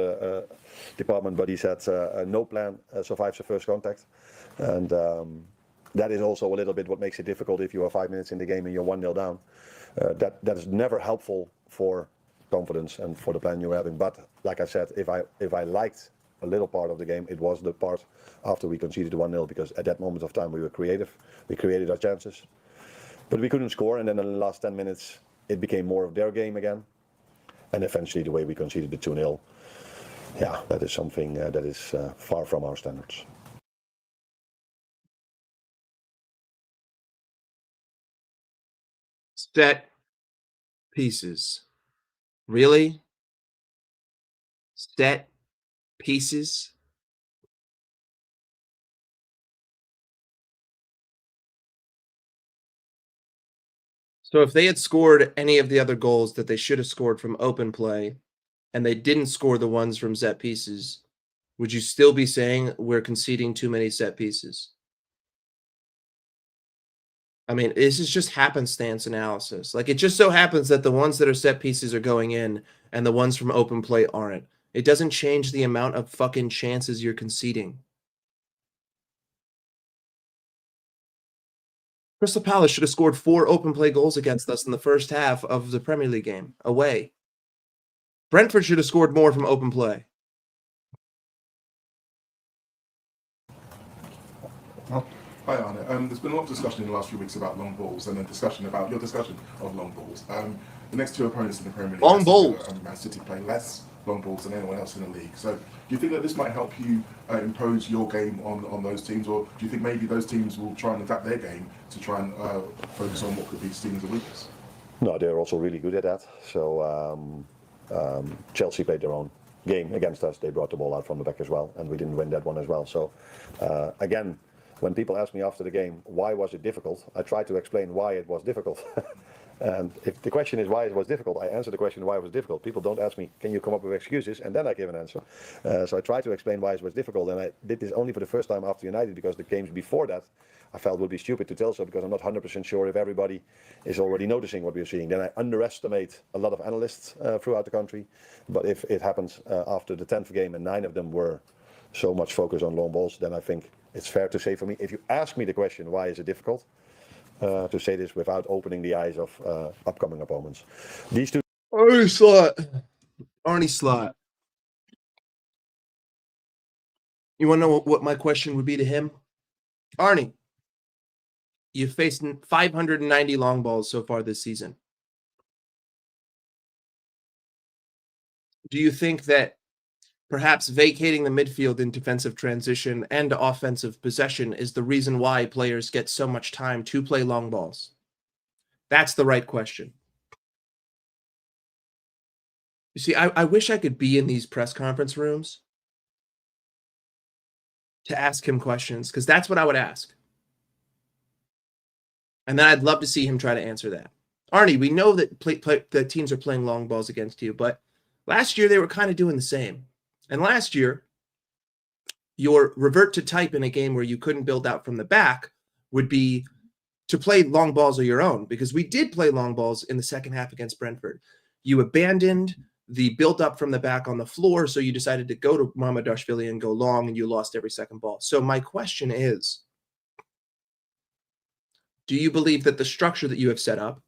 Speaker 5: department, but he said, no plan survives the first contact. And that is also a little bit what makes it difficult if you are 5 minutes in the game and you're 1-0 down. That is never helpful for confidence and for the plan you're having. But like I said, if I liked a little part of the game, it was the part after we conceded 1-0, because at that moment of time we were creative, we created our chances, but we couldn't score, and then in the last 10 minutes it became more of their game again, and eventually the way we conceded the 2-0, yeah, that is something that is far from our standards.
Speaker 3: Set pieces. Really? Set pieces? So if they had scored any of the other goals that they should have scored from open play, and they didn't score the ones from set pieces, would you still be saying we're conceding too many set pieces? I mean, this is just happenstance analysis. Like, it just so happens that the ones that are set pieces are going in and the ones from open play aren't. It doesn't change the amount of fucking chances you're conceding. Crystal Palace should have scored 4 open play goals against us in the first half of the Premier League game, away. Brentford should have scored more from open play.
Speaker 8: Hi, Arne. There's been a lot of discussion in the last few weeks about long balls, and a discussion about your discussion of long balls. The next 2 opponents in the Premier League,
Speaker 3: long balls,
Speaker 8: Man City, play less long balls than anyone else in the league. So, do you think that this might help you impose your game on those teams, or do you think maybe those teams will try and adapt their game to try and focus on what could be seen as a weakness?
Speaker 5: No, they're also really good at that. So Chelsea played their own game against us. They brought the ball out from the back as well, and we didn't win that one as well. So again, when people ask me after the game, why was it difficult? I try to explain why it was difficult. And if the question is why it was difficult, I answer the question why it was difficult. People don't ask me, can you come up with excuses? And then I give an answer. So I try to explain why it was difficult. And I did this only for the first time after United, because the games before that, I felt would be stupid to tell so, because I'm not 100% sure if everybody is already noticing what we're seeing. Then I underestimate a lot of analysts throughout the country. But if it happens after the 10th game and 9 of them were so much focused on long balls, then I think it's fair to say for me, if you ask me the question, why is it difficult, to say this without opening the eyes of upcoming opponents. These two...
Speaker 3: Arnie Slot. You want to know what my question would be to him? Arnie, you've faced 590 long balls so far this season. Do you think that perhaps vacating the midfield in defensive transition and offensive possession is the reason why players get so much time to play long balls? That's the right question. You see, I wish I could be in these press conference rooms to ask him questions, because that's what I would ask. And then I'd love to see him try to answer that. Arnie, we know that that teams are playing long balls against you, but last year they were kind of doing the same. And last year, your revert to type in a game where you couldn't build out from the back would be to play long balls of your own, because we did play long balls in the second half against Brentford. You abandoned the build up from the back on the floor, so you decided to go to Mamadashvili and go long, and you lost every second ball. So my question is, do you believe that the structure that you have set up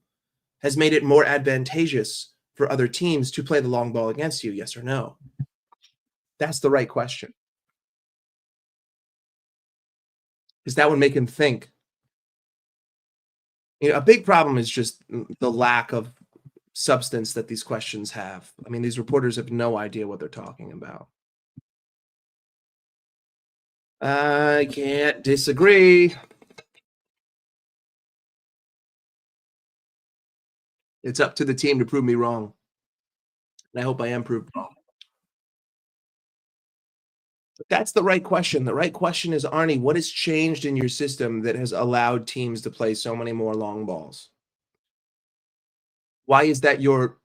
Speaker 3: has made it more advantageous for other teams to play the long ball against you? Yes or no? That's the right question. Because that would make him think. You know, a big problem is just the lack of substance that these questions have. I mean, these reporters have no idea what they're talking about. I can't disagree. It's up to the team to prove me wrong. And I hope I am proved wrong. But that's the right question. The right question is, Arnie, what has changed in your system that has allowed teams to play so many more long balls? Why is that your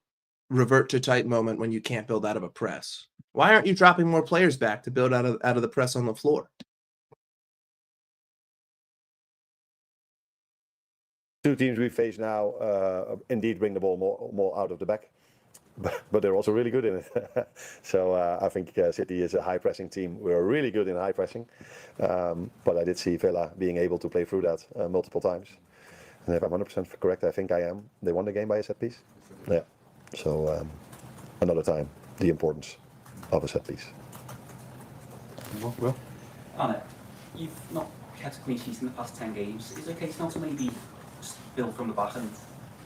Speaker 3: revert to type moment when you can't build out of a press? Why aren't you dropping more players back to build out of the press on the floor?
Speaker 5: Two teams we face now indeed bring the ball more out of the back, but they're also really good in it. So I think City is a high pressing team. We're really good in high pressing, but I did see Villa being able to play through that multiple times. And if I'm 100% correct, I think I am. They won the game by a set piece. Yeah. So another time, the importance of a set piece.
Speaker 4: Well,
Speaker 9: Anna, you've not kept a clean sheet in the past 10 games. Is it okay to not to maybe build from the back and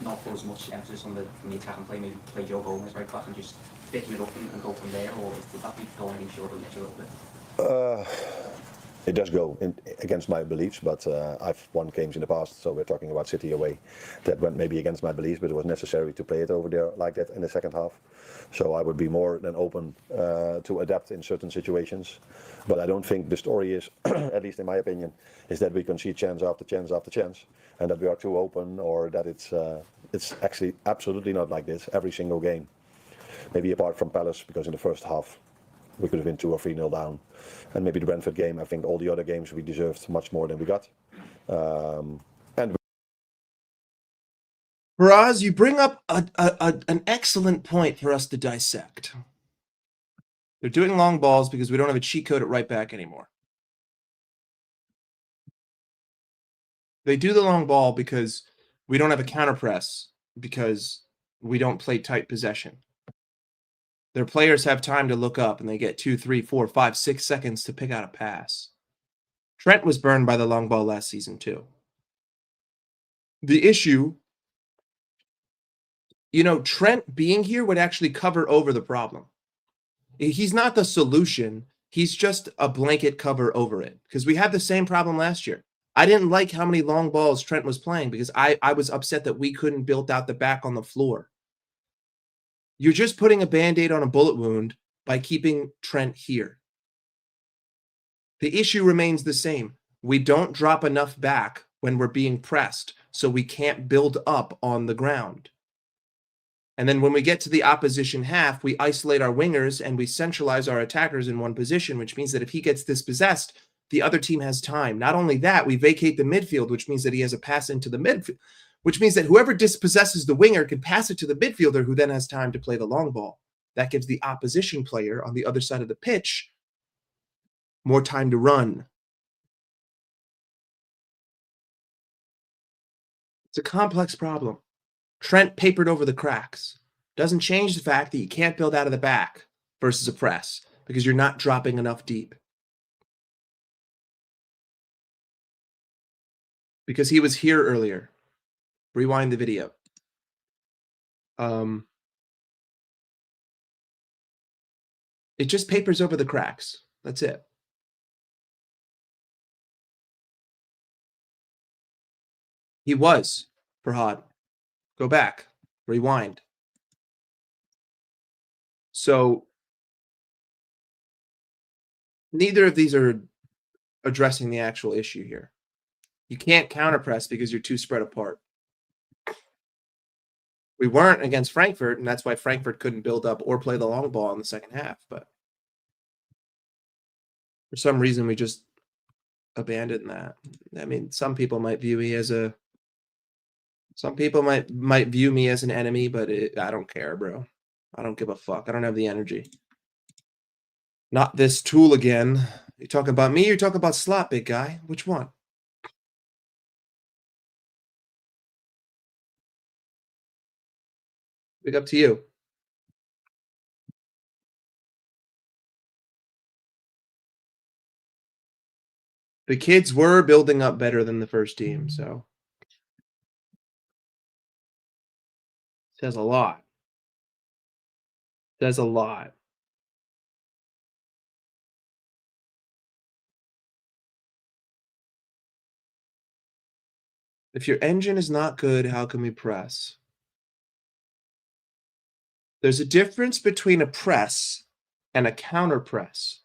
Speaker 9: not put as much emphasis on the attack and play, maybe play Joe Gomez right back and just picking it up and go from there, or would that be going in short of a little bit?
Speaker 5: It does go against my beliefs, but I've won games in the past, so we're talking about City away, that went maybe against my beliefs, but it was necessary to play it over there like that in the second half. So I would be more than open to adapt in certain situations. But I don't think the story is, at least in my opinion, is that we concede chance after chance after chance, and that we are too open, or that it's actually absolutely not like this every single game. Maybe apart from Palace, because in the first half we could have been 2 or 3-0 down. And maybe the Brentford game, I think all the other games we deserved much more than we got. And
Speaker 3: Faraz, you bring up an excellent point for us to dissect. They're doing long balls because we don't have a cheat code at right back anymore. They do the long ball because we don't have a counter press, because we don't play tight possession. Their players have time to look up, and they get 2, 3, 4, 5, 6 seconds to pick out a pass. Trent was burned by the long ball last season too. The issue, you know, Trent being here would actually cover over the problem. He's not the solution. He's just a blanket cover over it, because we had the same problem last year. I didn't like how many long balls Trent was playing because I was upset that we couldn't build out the back on the floor. You're just putting a Band-Aid on a bullet wound by keeping Trent here. The issue remains the same. We don't drop enough back when we're being pressed, so we can't build up on the ground. And then when we get to the opposition half, we isolate our wingers and we centralize our attackers in one position, which means that if he gets dispossessed, the other team has time. Not only that, we vacate the midfield, which means that he has a pass into the midfield, which means that whoever dispossesses the winger can pass it to the midfielder, who then has time to play the long ball. That gives the opposition player on the other side of the pitch more time to run. It's a complex problem. Trent papered over the cracks. Doesn't change the fact that you can't build out of the back versus a press because you're not dropping enough deep. Because he was here earlier. Rewind the video. It just papers over the cracks. That's it. He was, Farhad. Go back. Rewind. So neither of these are addressing the actual issue here. You can't counter press because you're too spread apart. We weren't against Frankfurt, and that's why Frankfurt couldn't build up or play the long ball in the second half. But for some reason, we just abandoned that. I mean, some people might view me as a. Some people might view me as an enemy, but I don't care, bro. I don't give a fuck. I don't have the energy. Not this tool again. You talking about me or you talking about slot, big guy? Which one? Big up to you. The kids were building up better than the first team, so says a lot. Says a lot. If your engine is not good, how can we press? There's a difference between a press and a counter press.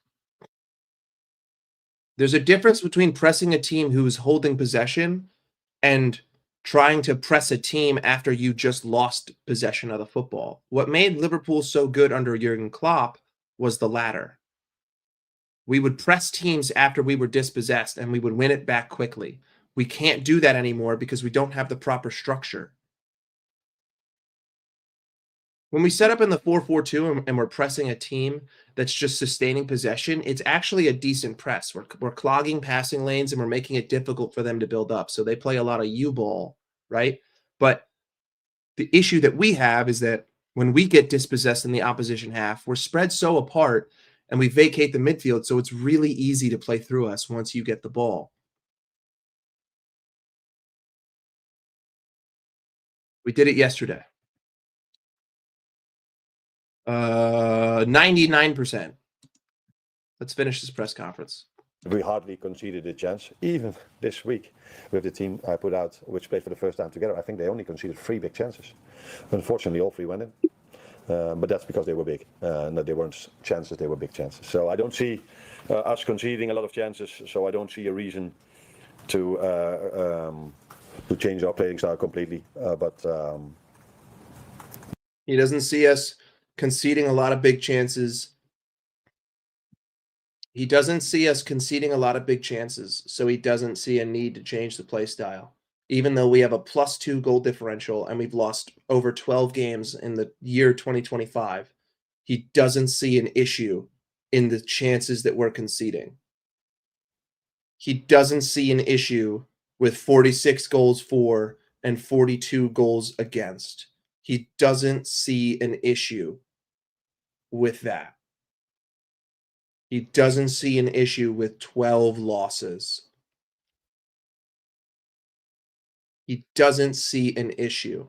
Speaker 3: There's a difference between pressing a team who is holding possession and trying to press a team after you just lost possession of the football. What made Liverpool so good under Jurgen Klopp was the latter. We would press teams after we were dispossessed and we would win it back quickly. We can't do that anymore because we don't have the proper structure. When we set up in the 4-4-2 and we're pressing a team that's just sustaining possession, it's actually a decent press. We're clogging passing lanes and we're making it difficult for them to build up. So they play a lot of U-ball, right? But the issue that we have is that when we get dispossessed in the opposition half, we're spread so apart and we vacate the midfield. So it's really easy to play through us once you get the ball. We did it yesterday. 99%. Let's finish this press conference.
Speaker 5: We hardly conceded a chance, even this week with the team I put out, which played for the first time together. I think they only conceded 3 big chances. Unfortunately, all 3 went in. But that's because they were big. No, they weren't chances, they were big chances. So I don't see us conceding a lot of chances, so I don't see a reason to change our playing style completely.
Speaker 3: He doesn't see us conceding a lot of big chances. He doesn't see us conceding a lot of big chances, so he doesn't see a need to change the play style. Even though we have a +2 goal differential and we've lost over 12 games in the year 2025, he doesn't see an issue in the chances that we're conceding. He doesn't see an issue with 46 goals for and 42 goals against. He doesn't see an issue with that. He doesn't see an issue with 12 losses. He doesn't see an issue.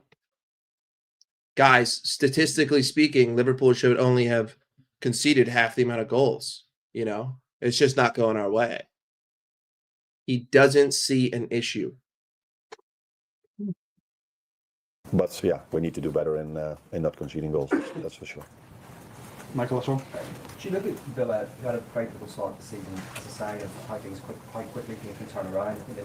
Speaker 3: Guys, statistically speaking, Liverpool should only have conceded half the amount of goals. You know, it's just not going our way. He doesn't see an issue.
Speaker 5: But yeah, we need to do better in not conceding goals. That's for sure.
Speaker 4: Michael, that's all.
Speaker 10: Do you look at Villa, who had a very difficult start to the season, as a sign of how things quite quickly can turn around? I think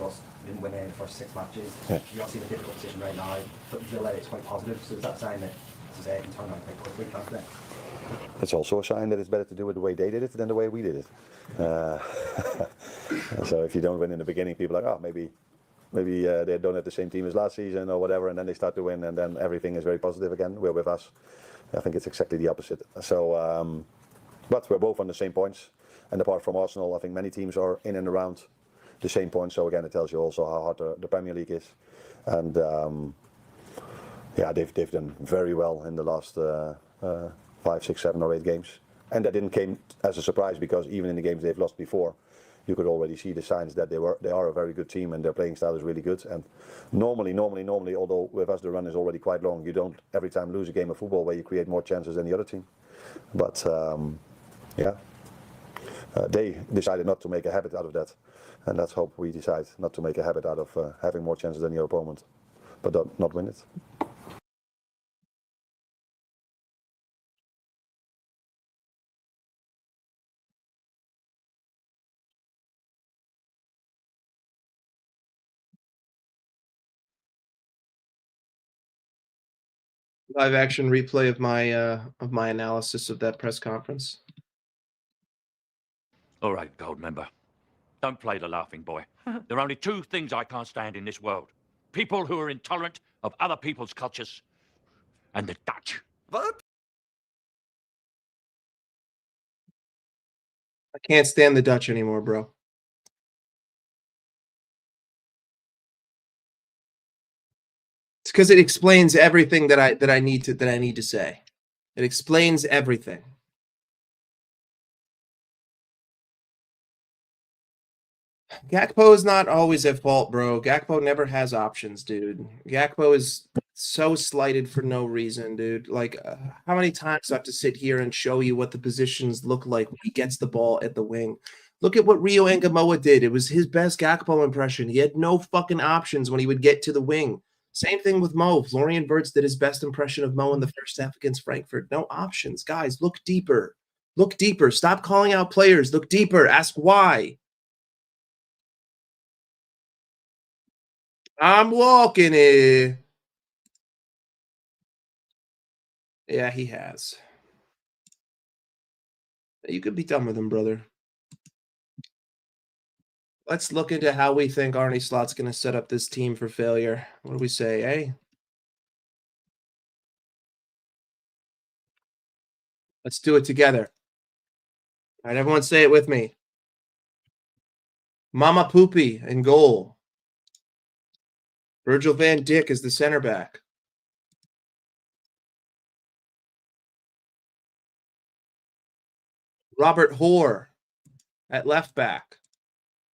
Speaker 10: didn't win in the first 6 matches.
Speaker 5: Yeah.
Speaker 10: You're obviously in a difficult position right now, but Villa is quite positive. So is that a sign that, as I say, it can turn around quite quickly after that?
Speaker 5: It's also a sign that it's better to do it the way they did it than the way we did it. So if you don't win in the beginning, people are like, oh, maybe they don't have the same team as last season or whatever, and then they start to win, and then everything is very positive again. We're with us. I think it's exactly the opposite. So, but we're both on the same points, and apart from Arsenal, I think many teams are in and around the same points. So again, it tells you also how hard the Premier League is, and yeah, they've done very well in the last 5, 6, 7, or 8 games, and that didn't came as a surprise because even in the games they've lost before, you could already see the signs that they are a very good team and their playing style is really good. And normally, although with us the run is already quite long, you don't every time lose a game of football where you create more chances than the other team. But yeah, they decided not to make a habit out of that, and let's hope we decide not to make a habit out of having more chances than your opponent, but not win it.
Speaker 3: live action replay of my analysis of that press conference.
Speaker 1: All right, gold member. Don't play the laughing boy. There are only two things I can't stand in this world. People who are intolerant of other people's cultures and the Dutch.
Speaker 11: What?
Speaker 3: I can't stand the Dutch anymore, bro. It's because it explains everything that I need to say. It explains everything. Gakpo is not always at fault, bro. Gakpo never has options, dude. Gakpo is so slighted for no reason, dude. Like, how many times do I have to sit here and show you what the positions look like when he gets the ball at the wing? Look at what Rio Angamoa did. It was his best Gakpo impression. He had no fucking options when he would get to the wing. Same thing with Mo. Florian Wirtz did his best impression of Mo in the first half against Frankfurt. No options. Guys, look deeper. Look deeper. Stop calling out players. Look deeper. Ask why. I'm walking it. Yeah, he has. You could be done with him, brother. Let's look into how we think Arne Slot's going to set up this team for failure. What do we say, eh? Let's do it together. All right, everyone say it with me. Mama Poopy in goal. Virgil van Dijk is the center back. Robert Hoare at left back.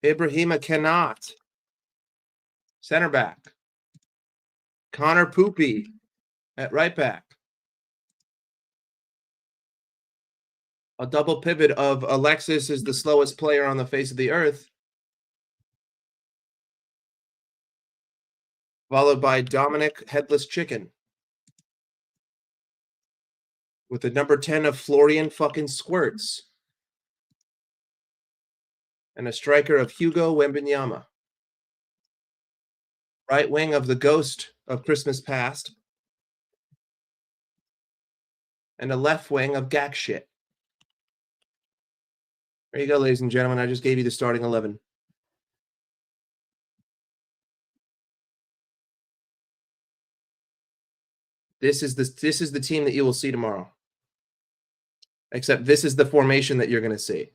Speaker 3: Ibrahima Kanat, center back. Connor Poopy at right back. A double pivot of Alexis is the slowest player on the face of the earth. Followed by Dominic Headless Chicken. With the number 10 of Florian fucking Squirts. And a striker of Hugo Wembanyama. Right wing of the ghost of Christmas past. And a left wing of Gak shit. There you go, ladies and gentlemen. I just gave you the starting 11. This is the team that you will see tomorrow. Except this is the formation that you're going to see.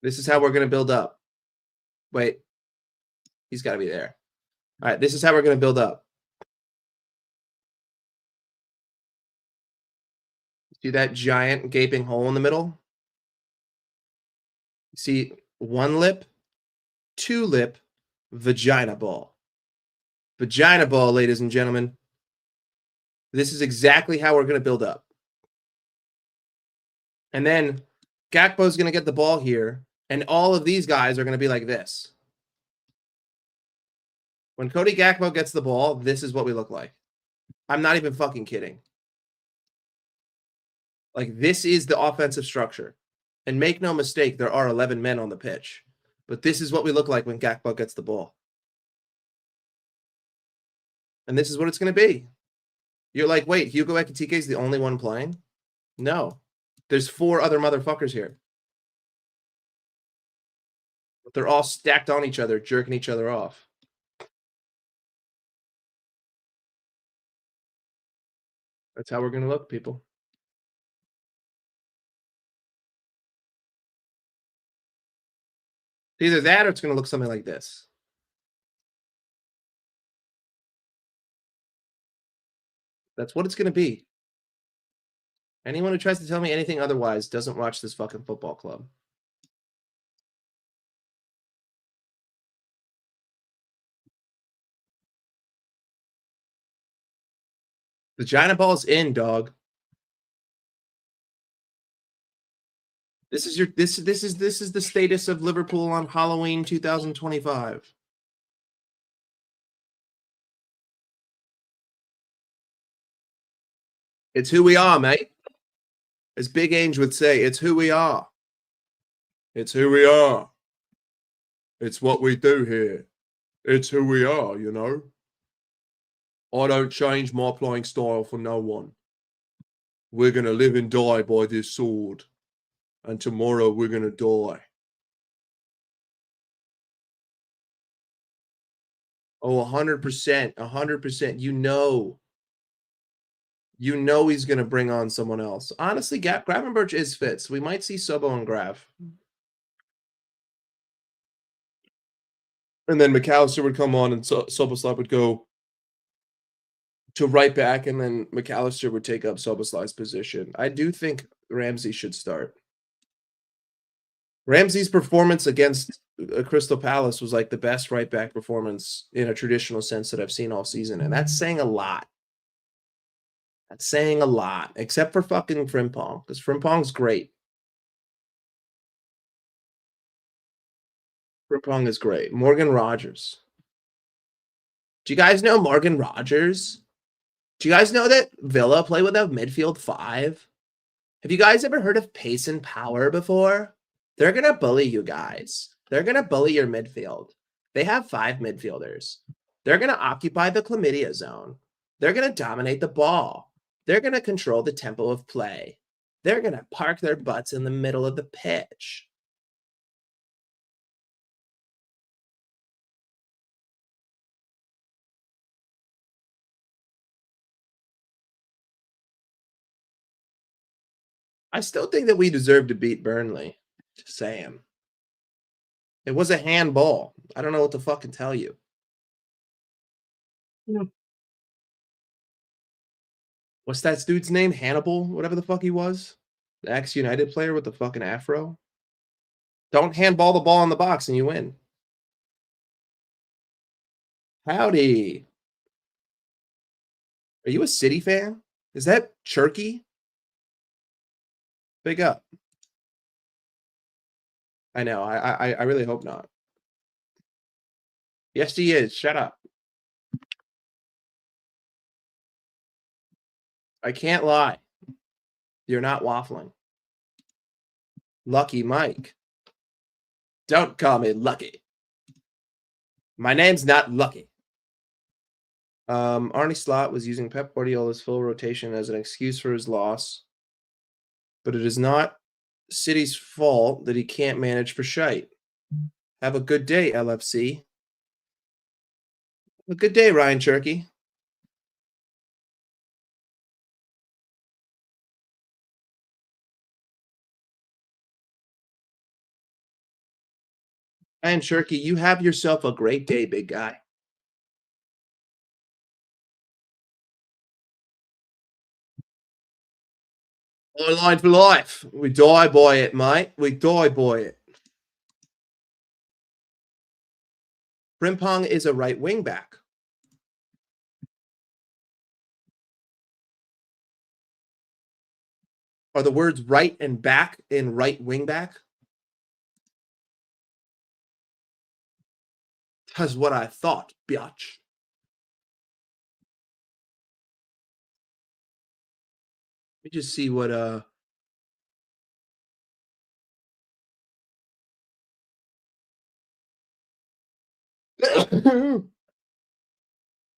Speaker 3: This is how we're going to build up. Wait. He's got to be there. All right, this is how we're going to build up. See that giant gaping hole in the middle? See one lip, two lip, vagina ball. Vagina ball, ladies and gentlemen. This is exactly how we're going to build up. And then Gakpo's going to get the ball here, and all of these guys are going to be like this. When Cody Gakpo gets the ball, this is what we look like. I'm not even fucking kidding. Like, this is the offensive structure. And make no mistake, there are 11 men on the pitch. But this is what we look like when Gakpo gets the ball. And this is what it's going to be. You're like, wait, Hugo Ekitike is the only one playing? No. There's 4 other motherfuckers here. But they're all stacked on each other, jerking each other off. That's how we're going to look, people. Either that or it's going to look something like this. That's what it's going to be. Anyone who tries to tell me anything otherwise doesn't watch this fucking football club. Vagina ball's in, dog. This is the status of Liverpool on Halloween 2025. It's who we are, mate. As Big Ange would say, it's who we are. It's who we are. It's what we do here. It's who we are, you know? I don't change my playing style for no one. We're going to live and die by this sword. And tomorrow we're going to die. Oh, 100%. 100%. You know he's going to bring on someone else. Honestly, Gravenberch is fit. So we might see Sobo and Grav. And then McAllister would come on and Soboslai would go to right back. And then McAllister would take up Soboslai's position. I do think Ramsey should start. Ramsey's performance against Crystal Palace was like the best right back performance in a traditional sense that I've seen all season. And that's saying a lot. That's saying a lot, except for fucking Frimpong, because Frimpong's great. Frimpong is great. Morgan Rogers. Do you guys know Morgan Rogers? Do you guys know that Villa play with a midfield 5? Have you guys ever heard of pace and power before? They're going to bully you guys. They're going to bully your midfield. They have 5 midfielders. They're going to occupy the chlamydia zone. They're going to dominate the ball. They're going to control the tempo of play. They're going to park their butts in the middle of the pitch. I still think that we deserve to beat Burnley. Just saying. It was a handball. I don't know what to fucking tell you. What's that dude's name? Hannibal? Whatever the fuck he was? The ex-United player with the fucking afro? Don't handball the ball in the box and you win. Howdy. Are you a City fan? Is that Cherky? Big up. I know. I really hope not. Yes, he is. Shut up. I can't lie. You're not waffling. Lucky Mike. Don't call me Lucky. My name's not Lucky. Arne Slot was using Pep Guardiola's full rotation as an excuse for his loss, but it is not City's fault that he can't manage for shite. Have a good day, LFC. Have a good day, Ryan Cherky. Ryan Cherky, you have yourself a great day, big guy. Line for life. We die by it, mate. We die by it. Frimpong is a right wing back. Are the words right and back in right wing back? That's what I thought, biatch. Let me just see what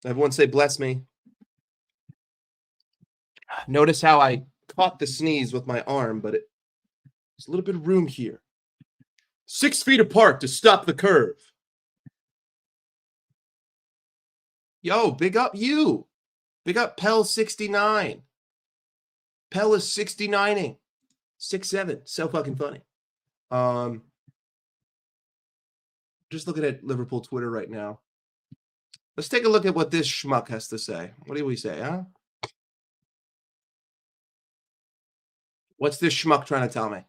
Speaker 3: everyone say bless me. Notice how I caught the sneeze with my arm, but there's a little bit of room here. 6 feet apart to stop the curve. Yo, big up you. Big up Pell69. Pell is 69ing. 6'7". So fucking funny. Just looking at Liverpool Twitter right now. Let's take a look at what this schmuck has to say. What do we say, huh? What's this schmuck trying to tell me?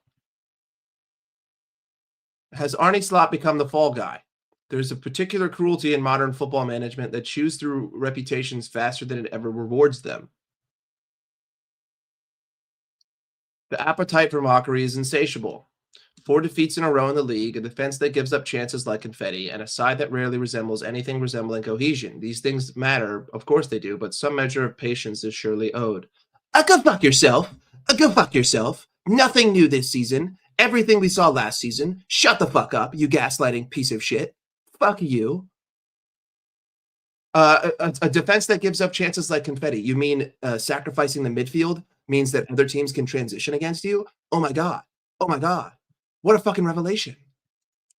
Speaker 3: Has Arne Slot become the fall guy? There's a particular cruelty in modern football management that chews through reputations faster than it ever rewards them. The appetite for mockery is insatiable. 4 defeats in a row in the league, a defense that gives up chances like confetti, and a side that rarely resembles anything resembling cohesion. These things matter, of course they do, but some measure of patience is surely owed. Go fuck yourself. Go fuck yourself. Nothing new this season. Everything we saw last season. Shut the fuck up, you gaslighting piece of shit. Fuck you. A defense that gives up chances like confetti. You mean sacrificing the midfield means that other teams can transition against you? Oh my God. Oh my God. What a fucking revelation.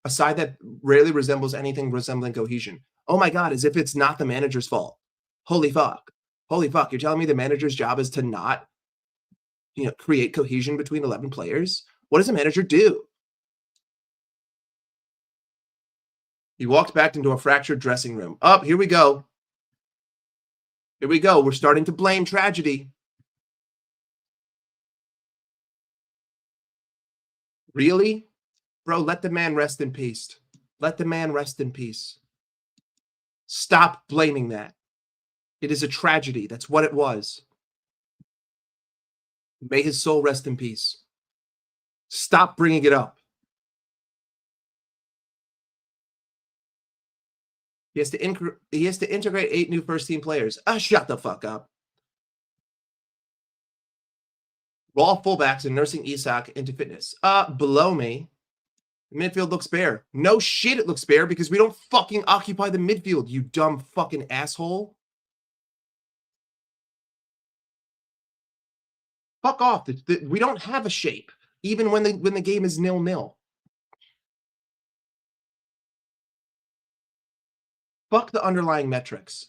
Speaker 3: A side that rarely resembles anything resembling cohesion. Oh my God, as if it's not the manager's fault. Holy fuck. Holy fuck. You're telling me the manager's job is to not, create cohesion between 11 players? What does a manager do? He walked back into a fractured dressing room. Oh, here we go. Here we go. We're starting to blame tragedy. Really? Bro, let the man rest in peace. Let the man rest in peace. Stop blaming that. It is a tragedy. That's what it was. May his soul rest in peace. Stop bringing it up. He has to integrate 8 new first-team players. Shut the fuck up. Raw fullbacks and nursing Isak into fitness. Below me. The midfield looks bare. No shit, it looks bare because we don't fucking occupy the midfield, you dumb fucking asshole. Fuck off. We don't have a shape, even when the game is 0-0. Fuck the underlying metrics.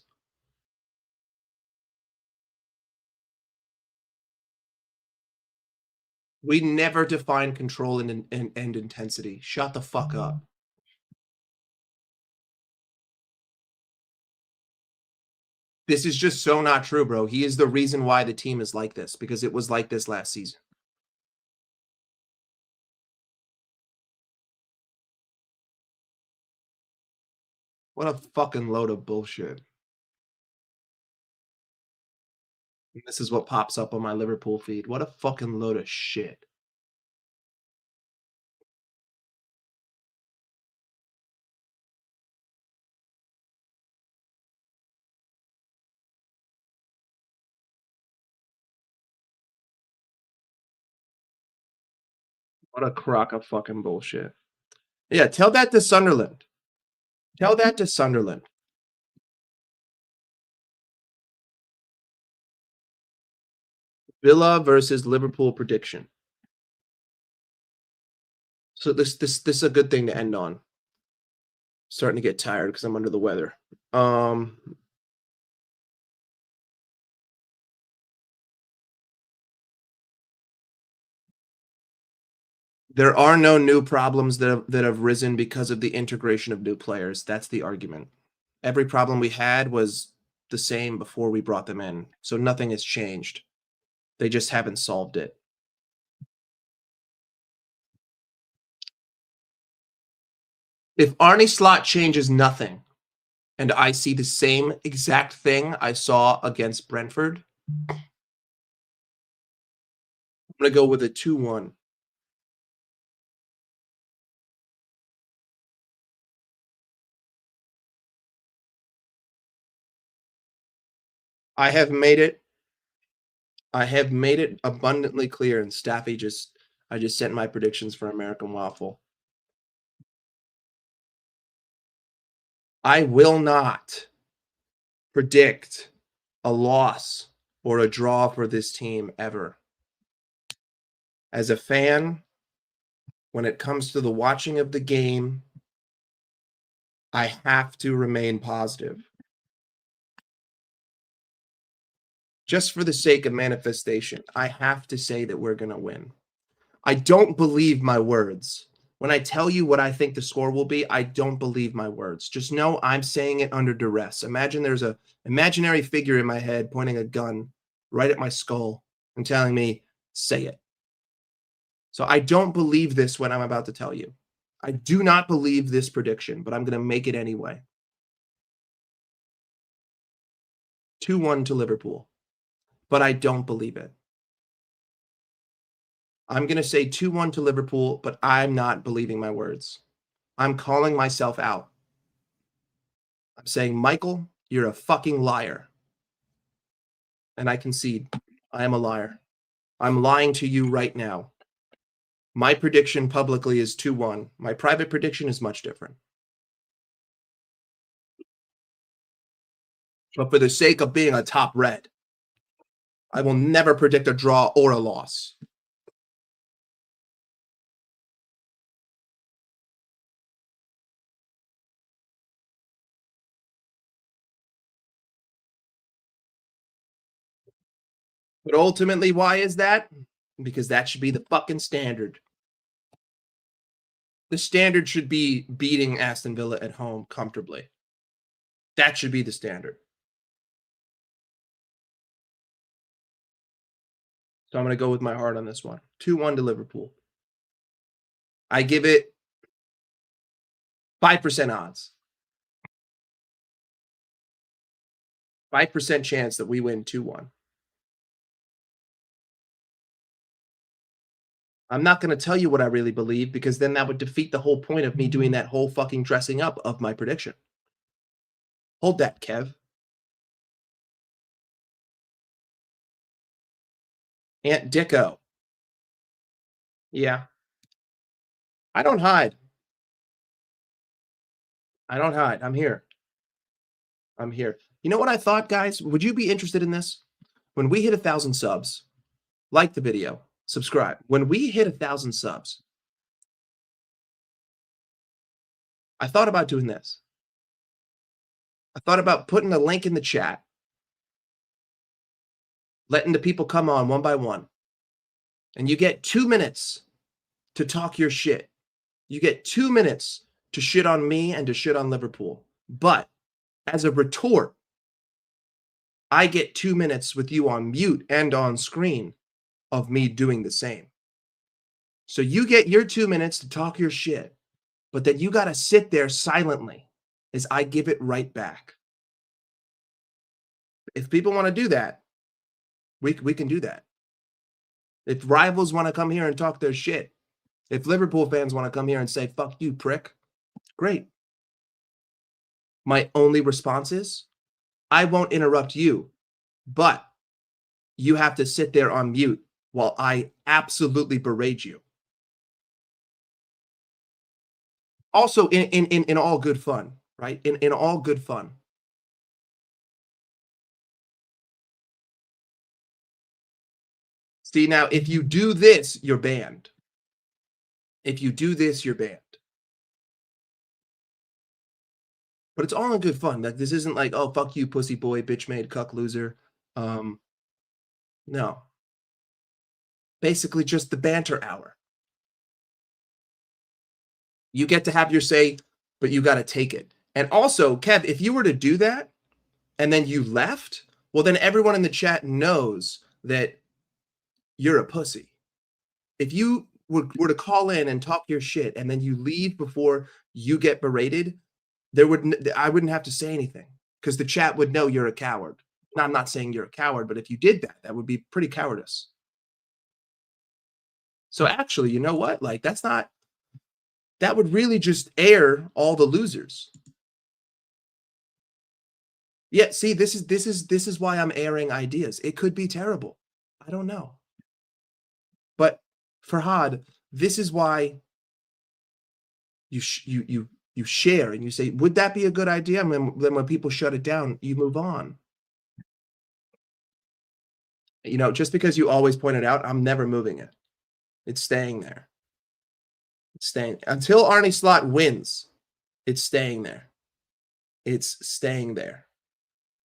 Speaker 3: We never define control and intensity. Shut the fuck up. This is just so not true, bro. He is the reason why the team is like this, because it was like this last season. What a fucking load of bullshit. And this is what pops up on my Liverpool feed. What a fucking load of shit. What a crock of fucking bullshit. Yeah, tell that to Sunderland. Tell that to Sunderland. Villa versus Liverpool prediction. So this is a good thing to end on. Starting to get tired because I'm under the weather. There are no new problems that have risen because of the integration of new players. That's the argument. Every problem we had was the same before we brought them in. So nothing has changed. They just haven't solved it. If Arne Slot changes nothing, and I see the same exact thing I saw against Brentford, I'm going to go with a 2-1. I have made it abundantly clear, and Staffy I just sent my predictions for American Waffle. I will not predict a loss or a draw for this team ever. As a fan, when it comes to the watching of the game, I have to remain positive. Just for the sake of manifestation, I have to say that we're going to win. I don't believe my words. When I tell you what I think the score will be, I don't believe my words. Just know I'm saying it under duress. Imagine there's an imaginary figure in my head pointing a gun right at my skull and telling me, say it. So I don't believe this when I'm about to tell you. I do not believe this prediction, but I'm going to make it anyway. 2-1 to Liverpool. But I don't believe it. I'm going to say 2-1 to Liverpool, but I'm not believing my words. I'm calling myself out. I'm saying, Michael, you're a fucking liar. And I concede. I am a liar. I'm lying to you right now. My prediction publicly is 2-1. My private prediction is much different. But for the sake of being a top red, I will never predict a draw or a loss. But ultimately, why is that? Because that should be the fucking standard. The standard should be beating Aston Villa at home comfortably. That should be the standard. So I'm going to go with my heart on this one. 2-1 to Liverpool. I give it 5% odds. 5% chance that we win 2-1. I'm not going to tell you what I really believe because then that would defeat the whole point of me doing that whole fucking dressing up of my prediction. Hold that, Kev. Aunt Dicko. Yeah. I don't hide. I don't hide. I'm here. I'm here. You know what I thought, guys? Would you be interested in this? When we hit 1,000 subs, like the video, subscribe. When we hit 1,000 subs, I thought about doing this. I thought about putting a link in the chat, letting the people come on one by one, and you get 2 minutes to talk your shit. You get 2 minutes to shit on me and to shit on Liverpool. But as a retort, I get 2 minutes with you on mute and on screen of me doing the same. So you get your 2 minutes to talk your shit, but then you got to sit there silently as I give it right back. If people want to do that, we can do that. If rivals want to come here and talk their shit, if Liverpool fans want to come here and say, fuck you, prick, great. My only response is, I won't interrupt you, but you have to sit there on mute while I absolutely berate you. Also, in all good fun, right? In all good fun. See, now, if you do this, you're banned. If you do this, you're banned. But it's all in good fun. Like, this isn't like, oh, fuck you, pussy boy, bitch made, cuck loser. No. Basically just the banter hour. You get to have your say, but you got to take it. And also, Kev, if you were to do that and then you left, well, then everyone in the chat knows that you're a pussy. If you were to call in and talk your shit and then you leave before you get berated, I wouldn't have to say anything because the chat would know you're a coward. Now, I'm not saying you're a coward, but if you did that, that would be pretty cowardice. So actually, you know what? Like, that would really just air all the losers. Yeah, see, this is why I'm airing ideas. It could be terrible. I don't know. But Farhad, this is why you share and you say, would that be a good idea? And then when people shut it down, you move on. You know, just because you always point it out, I'm never moving it. It's staying there. It's staying until Arne Slot wins. It's staying there. It's staying there.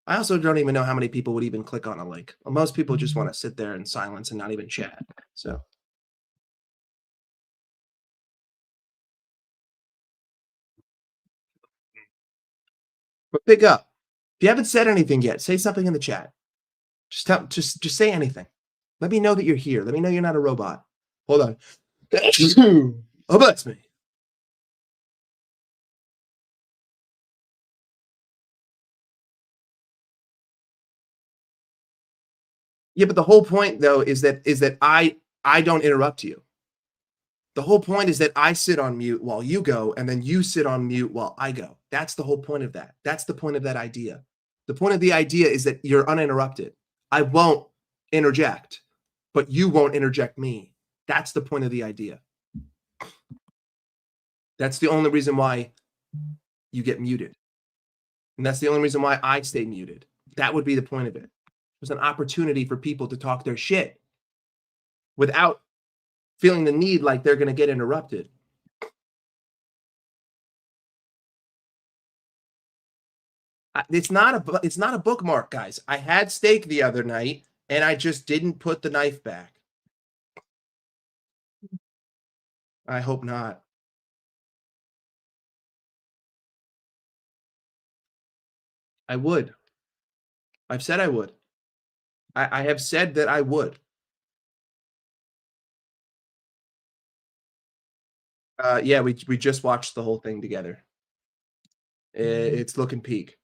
Speaker 3: I also don't even know how many people would even click on a link. Well, most people just want to sit there in silence and not even chat. So. But pick up. If you haven't said anything yet, say something in the chat. Just say anything. Let me know that you're here. Let me know you're not a robot. Hold on. Oh, that's me. Yeah, but the whole point though is that I don't interrupt you. The whole point is that I sit on mute while you go, and then you sit on mute while I go. That's the whole point of that. That's the point of that idea. The point of the idea is that you're uninterrupted. I won't interject, but you won't interject me. That's the point of the idea. That's the only reason why you get muted. And that's the only reason why I stay muted. That would be the point of it. There's an opportunity for people to talk their shit without feeling the need like they're going to get interrupted. It's not a bookmark, guys. I had steak the other night and I just didn't put the knife back. I hope not. I would. I've said I would. I have said that I would. Yeah, we just watched the whole thing together. It's looking peak.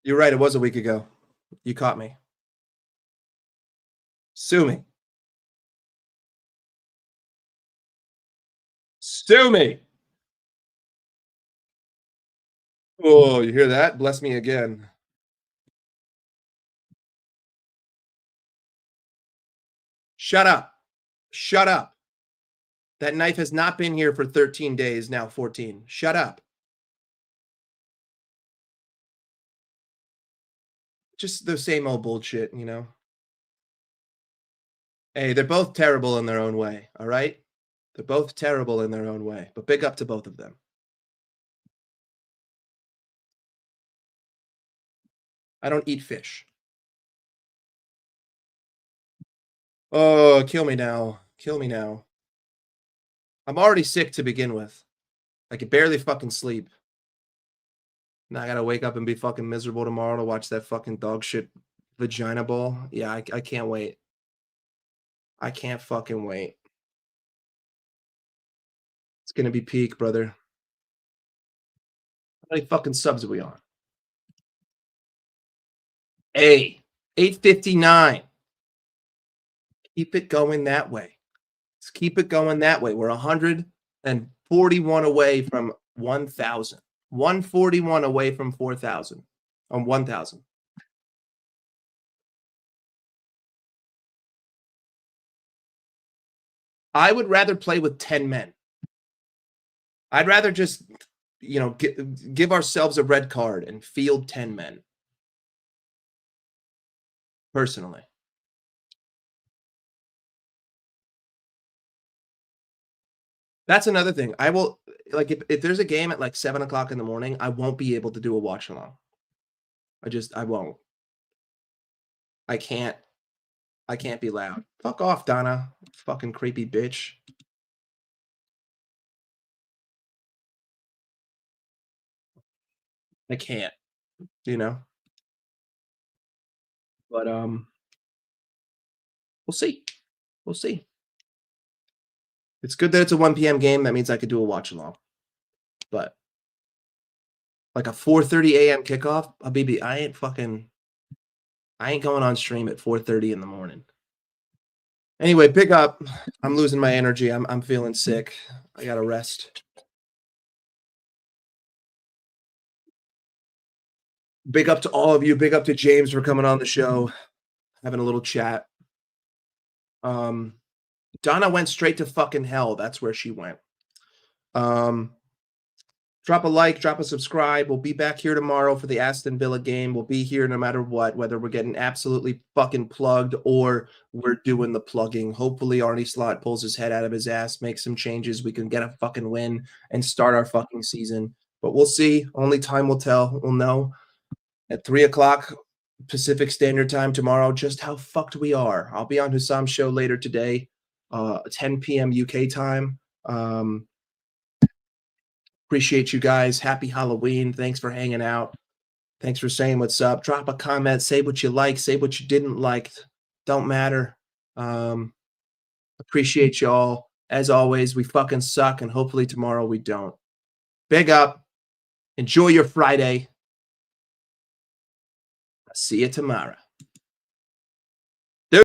Speaker 3: You're right. It was a week ago. You caught me. Sue me. Sue me. Oh, you hear that? Bless me again. Shut up. Shut up. That knife has not been here for 13 days, now 14. Shut up. Just the same old bullshit, you know? Hey, they're both terrible in their own way, all right? They're both terrible in their own way, but big up to both of them. I don't eat fish. Oh, kill me now. Kill me now. I'm already sick to begin with. I can barely fucking sleep. Now I gotta wake up and be fucking miserable tomorrow to watch that fucking dog shit vagina ball. Yeah, I can't wait. I can't fucking wait. It's gonna be peak, brother. How many fucking subs are we on? Hey, 859. Keep it going that way. Let's keep it going that way. We're 141 away from 1,000. 141 away from 4,000. On 1,000. I would rather play with 10 men. I'd rather just, you know, give ourselves a red card and field 10 men. Personally. That's another thing. I will, like, if there's a game at like 7 o'clock in the morning, I won't be able to do a watch along. I won't. I can't be loud. Fuck off, Donna. Fucking creepy bitch. I can't, you know? But, we'll see. We'll see. It's good that it's a 1 p.m. game. That means I could do a watch along. But like a 4:30 a.m. kickoff, Habibi, I ain't going on stream at 4:30 in the morning. Anyway, pick up. I'm losing my energy. I'm feeling sick. I gotta rest. Big up to all of you. Big up to James for coming on the show, having a little chat. Donna went straight to fucking hell. That's where she went. Drop a like, drop a subscribe. We'll be back here tomorrow for the Aston Villa game. We'll be here no matter what, whether we're getting absolutely fucking plugged or we're doing the plugging. Hopefully Arnie Slot pulls his head out of his ass, makes some changes. We can get a fucking win and start our fucking season. But we'll see. Only time will tell. We'll know at 3 o'clock Pacific Standard Time tomorrow just how fucked we are. I'll be on Hussam's show later today, 10 p.m. UK time. Appreciate you guys. Happy Halloween. Thanks for hanging out. Thanks for saying what's up. Drop a comment. Say what you like. Say what you didn't like. Don't matter. Appreciate y'all. As always, we fucking suck, and hopefully tomorrow we don't. Big up. Enjoy your Friday. I'll see you tomorrow.